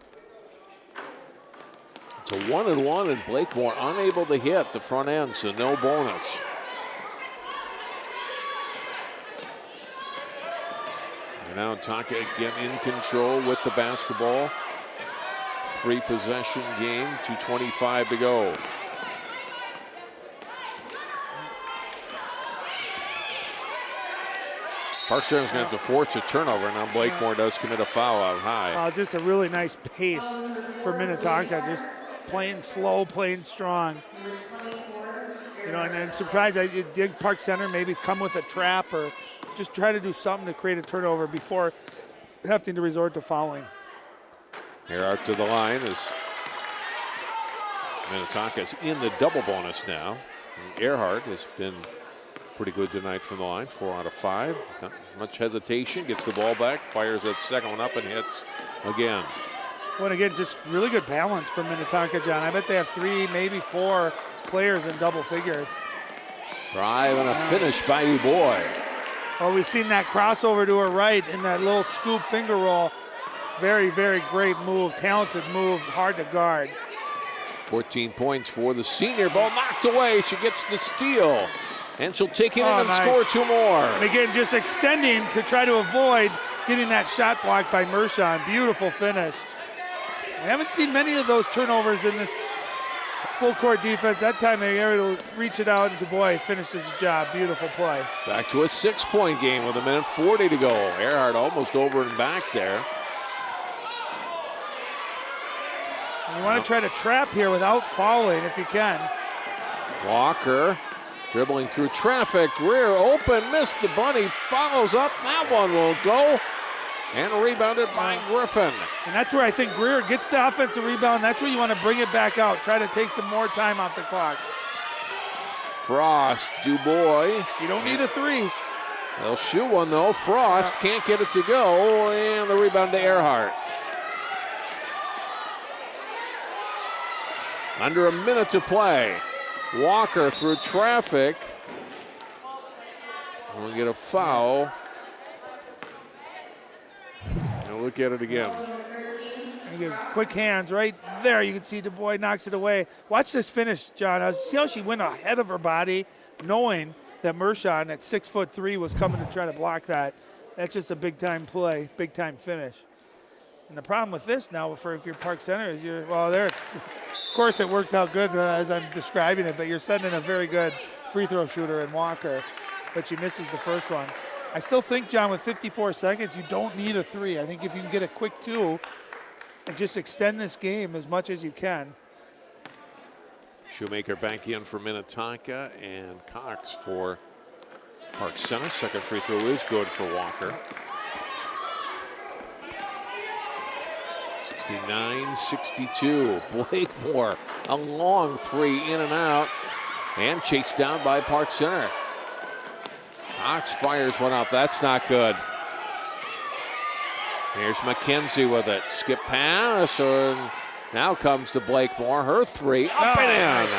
It's a 1-and-1, and Blakemore unable to hit the front end, so no bonus. And now Tonka again in control with the basketball. 3-possession game, 2:25 to go. Park Center's going to have to force a turnover. Now Blakemore does commit a foul out high. Just a really nice pace for Minnetonka. Just playing slow, playing strong. You know, and I'm surprised I did Park Center maybe come with a trap or just try to do something to create a turnover before having to resort to fouling. Earhart to the line as Minnetonka's in the double bonus now. And Earhart has been pretty good tonight from the line, 4 out of 5. Not much hesitation, gets the ball back, fires that second one up and hits again. Well, again, just really good balance for Minnetonka, John. I bet they have 3, maybe 4 players in double figures. Drive and a finish by Dubois. Well, we've seen that crossover to her right in that little scoop finger roll. Very, very great move, talented move, hard to guard. 14 points for the senior. Ball knocked away. She gets the steal. And she'll take it in and nice. score 2 more. And again, just extending to try to avoid getting that shot blocked by Mershon. Beautiful finish. We haven't seen many of those turnovers in this full court defense. That time they were able to reach it out, and Dubois finished his job. Beautiful play. Back to a 6-point game with 1:40 to go. Earhart almost over and back there. And you want to try to trap here without fouling if you can. Walker dribbling through traffic. Greer open, missed the bunny, follows up. That one won't go. And rebounded by Griffin. And that's where I think Greer gets the offensive rebound. That's where you want to bring it back out. Try to take some more time off the clock. Frost, Dubois. You don't need a 3. They'll shoot one though. Frost can't get it to go. And the rebound to Earhart. Under a minute to play. Walker through traffic. We'll get a foul. And look at it again. Quick hands right there. You can see Dubois knocks it away. Watch this finish, John. See how she went ahead of her body, knowing that Mershon at 6'3" was coming to try to block that. That's just a big time play, big time finish. And the problem with this now, for if you're Park Center, is there. Of course, it worked out good as I'm describing it, but you're sending a very good free throw shooter in Walker, but she misses the first one. I still think, John, with 54 seconds, you don't need a 3. I think if you can get a quick 2 and just extend this game as much as you can. Shoemaker back in for Minnetonka, and Cox for Park Center. Second free throw is good for Walker. 69-62. Blakemore, a long 3 in and out, and chased down by Park Center. Cox fires one up. That's not good. Here's McKenzie with it. Skip pass, and now comes to Blakemore. Her 3 up and in.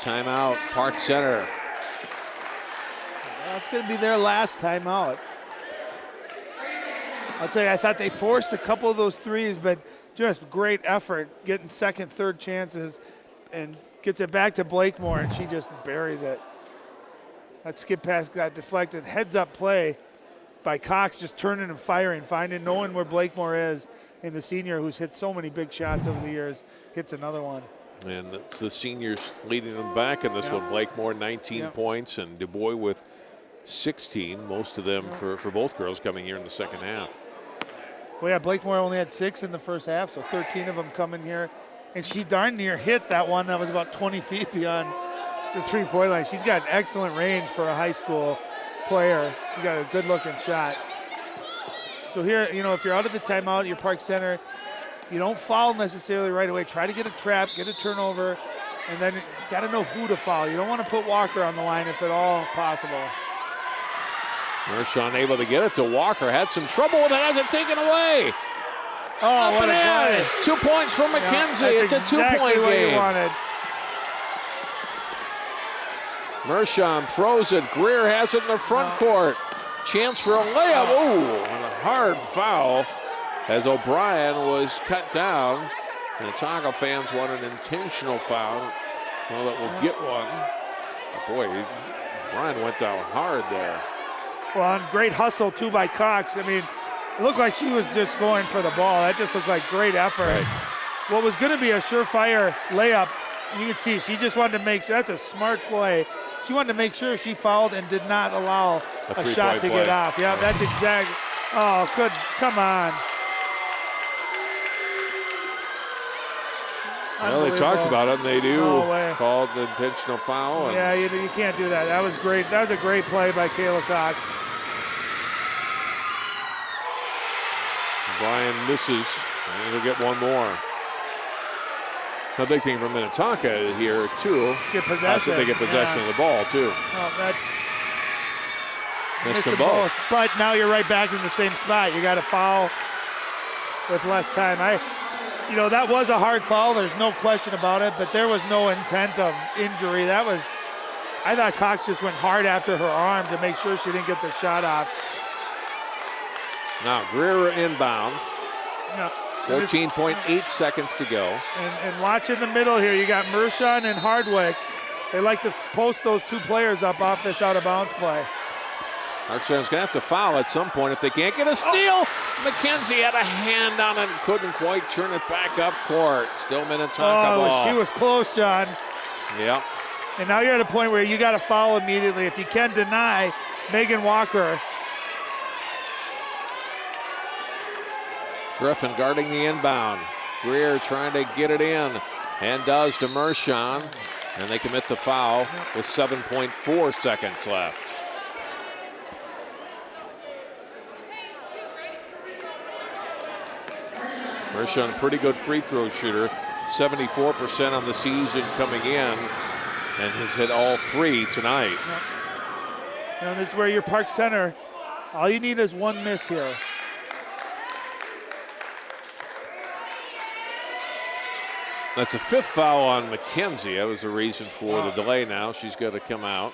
Timeout, Park Center. That's going to be their last timeout. I'll tell you, I thought they forced a couple of those 3s, but just great effort getting second, third chances, and gets it back to Blakemore, and she just buries it. That skip pass got deflected. Heads up play by Cox, just turning and firing, knowing where Blakemore is, and the senior who's hit so many big shots over the years hits another one. And it's the seniors leading them back in this one. Blakemore 19 points, and Dubois with 16, most of them for both girls coming here in the second half. Well, yeah, Blakemore only had 6 in the first half, so 13 of them coming here. And she darn near hit that one that was about 20 feet beyond the 3-point line. She's got excellent range for a high school player. She got a good-looking shot. So here, you know, if you're out of the timeout, your Park Center, you don't foul necessarily right away. Try to get a trap, get a turnover, and then you got to know who to foul. You don't want to put Walker on the line if at all possible. Mershon able to get it to Walker. Had some trouble with it. Has it taken away. Oh, what a play. 2 points from McKenzie. Yeah, it's a 2 exactly point what game. you wanted. Mershon throws it. Greer has it in the front court. Chance for a layup. Oh, and a hard foul as O'Brien was cut down. Minnetonka fans want an intentional foul. Well, that will get one. Oh, boy, O'Brien went down hard there. Well, and great hustle, too, by Cox. I mean, it looked like she was just going for the ball. That just looked like great effort. Right. What was going to be a surefire layup, you can see she just wanted to make sure. That's a smart play. She wanted to make sure she fouled and did not allow a shot to get off. Yeah, that's exactly. Oh, good. Come on. Well, they talked about it, and they do call the intentional foul. Yeah, you can't do that. That was great. That was a great play by Kayla Cox. Brian misses, and he'll get one more. A big thing for Minnetonka here, too. Get possession. They get possession of the ball, too. Oh, that missed them both. But now you're right back in the same spot. You got to foul with less time. You know, that was a hard foul. There's no question about it, but there was no intent of injury. I thought Cox just went hard after her arm to make sure she didn't get the shot off. Now Greer inbound. No. 14.8 seconds to go. And watch in the middle here, you got Mershon and Hardwick. They like to post those two players up off this out-of-bounds play. Hartshorn's going to have to foul at some point if they can't get a steal. McKenzie had a hand on it and couldn't quite turn it back up court. Still Minnetonka ball. She was close, John. Yep. And now you're at a point where you got to foul immediately. If you can deny Megan Walker. Griffin guarding the inbound. Greer trying to get it in and does to Mershon. And they commit the foul with 7.4 seconds left. Mershon, pretty good free throw shooter. 74% on the season coming in. And has hit all three tonight. You know, this is where your Park Center, all you need is one miss here. That's a fifth foul on McKenzie. That was the reason for the delay now. She's got to come out.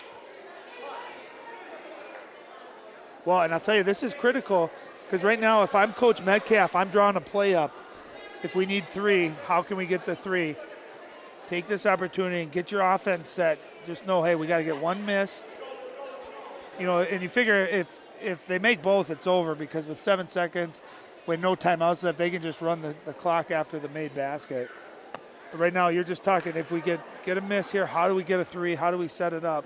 Well, and I'll tell you, this is critical because right now, if I'm Coach Metcalf, I'm drawing a play up. If we need three, how can we get the three? Take this opportunity and get your offense set. Just know, hey, we got to get one miss. You know, and you figure if they make both, it's over because with 7 seconds, with no timeouts left, they can just run the clock after the made basket. But right now, you're just talking, if we get a miss here, how do we get a three? How do we set it up?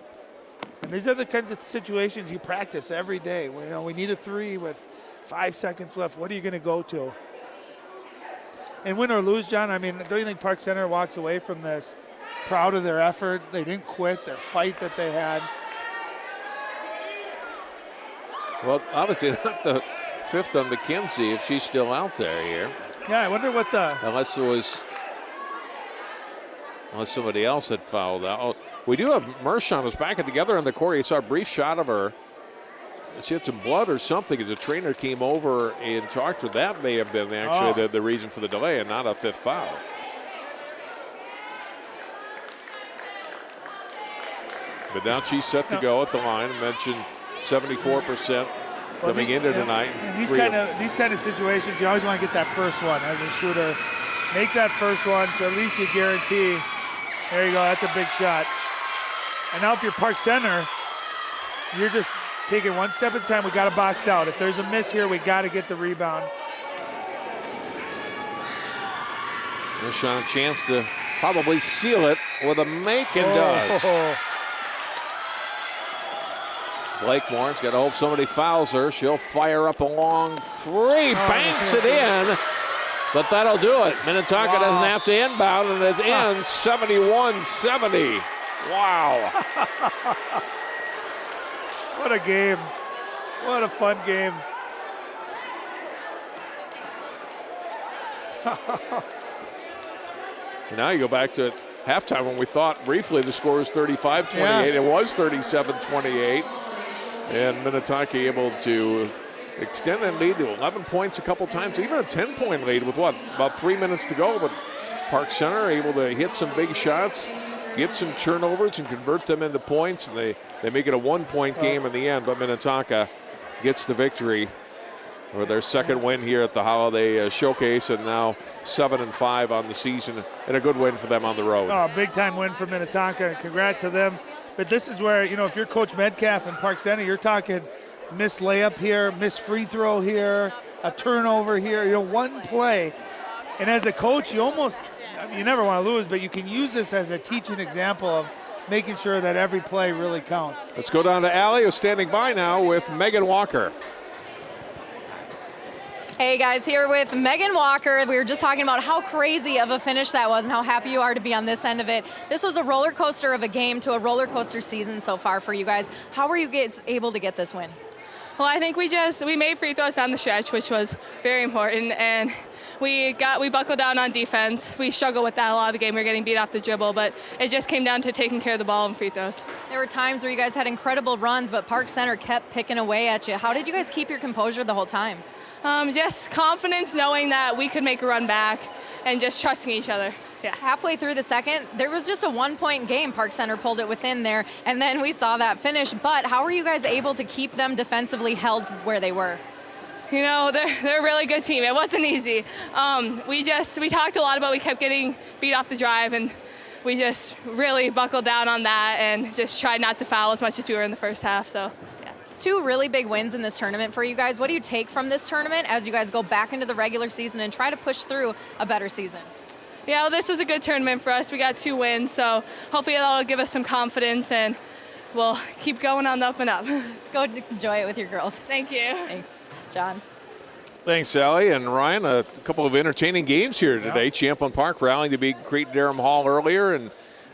And these are the kinds of situations you practice every day. You know, we need a three with 5 seconds left. What are you going to go to? And win or lose, John, I mean, don't you think Park Center walks away from this proud of their effort? They didn't quit, their fight that they had. Well, obviously not the fifth on McKenzie if she's still out there here. Yeah, I wonder what the... Unless somebody else had fouled out. Oh, we do have Mershon was back together in the court. You saw a brief shot of her. She had some blood or something as a trainer came over and talked to her. That may have been actually the reason for the delay and not a fifth foul. But now she's set to go at the line. I mentioned 74% coming into tonight. And these kind of situations, you always want to get that first one as a shooter. Make that first one, so at least you guarantee. There you go, that's a big shot. And now if you're Park Center, you're just taking one step at a time. We got to box out. If there's a miss here, we got to get the rebound. Mershon a chance to probably seal it with a make and does. Blakemore's got to hope somebody fouls her. She'll fire up a long three, banks it in. But that'll do it. Minnetonka doesn't have to inbound, and it ends 71-70. Wow. What a game. What a fun game. Now you go back to halftime when we thought briefly the score was 35-28. Yeah. It was 37-28. And Minnetonka able to extend that lead to 11 points a couple times, even a 10-point lead with about 3 minutes to go. But Park Center able to hit some big shots, get some turnovers, and convert them into points. And they make it a 1-point game in the end, but Minnetonka gets the victory for their second win here at the Holiday Showcase, and now 7-5 on the season, and a good win for them on the road. Oh, big time win for Minnetonka. Congrats to them. But this is where, if you're Coach Metcalf in Park Center, you're talking missed layup here, missed free throw here, a turnover here, one play. And as a coach, you never want to lose, but you can use this as a teaching example of making sure that every play really counts. Let's go down to Allie, who's standing by now with Megan Walker. Hey guys, here with Megan Walker. We were just talking about how crazy of a finish that was and how happy you are to be on this end of it. This was a roller coaster of a game to a roller coaster season so far for you guys. How were you guys able to get this win? Well, I think we made free throws down the stretch, which was very important, and we buckled down on defense. We struggled with that a lot of the game. We were getting beat off the dribble, but it just came down to taking care of the ball and free throws. There were times where you guys had incredible runs, but Park Center kept picking away at you. How did you guys keep your composure the whole time? Just confidence, knowing that we could make a run back, and just trusting each other. Yeah. Halfway through the second, there was just a 1-point game. Park Center pulled it within there, and then we saw that finish. But how were you guys able to keep them defensively held where they were? They're a really good team. It wasn't easy. We talked a lot about we kept getting beat off the drive, and we just really buckled down on that and just tried not to foul as much as we were in the first half. So. Two really big wins in this tournament for you guys. What do you take from this tournament as you guys go back into the regular season and try to push through a better season? Yeah, well, this was a good tournament for us. We got 2 wins, so hopefully that'll give us some confidence, and we'll keep going on the up and up. Go enjoy it with your girls. Thank you. Thanks. John. Thanks, Sally. And Ryan, a couple of entertaining games here today. Yeah. Champlain Park rallying to beat Great Durham Hall earlier, and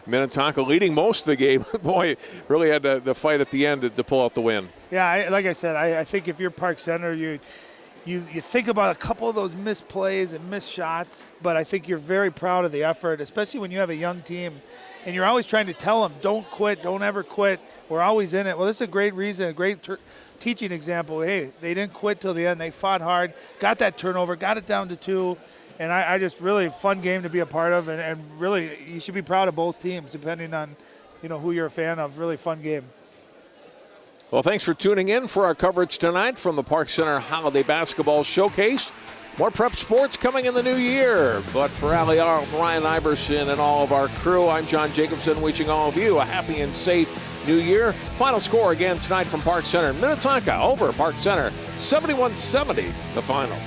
Minnetonka leading most of the game. Boy, really had the fight at the end to pull out the win. Yeah, like I said, I think if you're Park Center, you think about a couple of those missed plays and missed shots, but I think you're very proud of the effort, especially when you have a young team. And you're always trying to tell them, don't quit, don't ever quit. We're always in it. Well, this is a great reason, a great teaching example. Hey, they didn't quit till the end. They fought hard, got that turnover, got it down to 2. And I just really fun game to be a part of, and really you should be proud of both teams depending on who you're a fan of. Really fun game. Well, thanks for tuning in for our coverage tonight from the Park Center Holiday Basketball Showcase. More prep sports coming in the new year. But for Allie Arlt, Ryan Iverson, and all of our crew, I'm John Jacobson, wishing all of you a happy and safe new year. Final score again tonight from Park Center. Minnetonka over Park Center, 71-70, the final.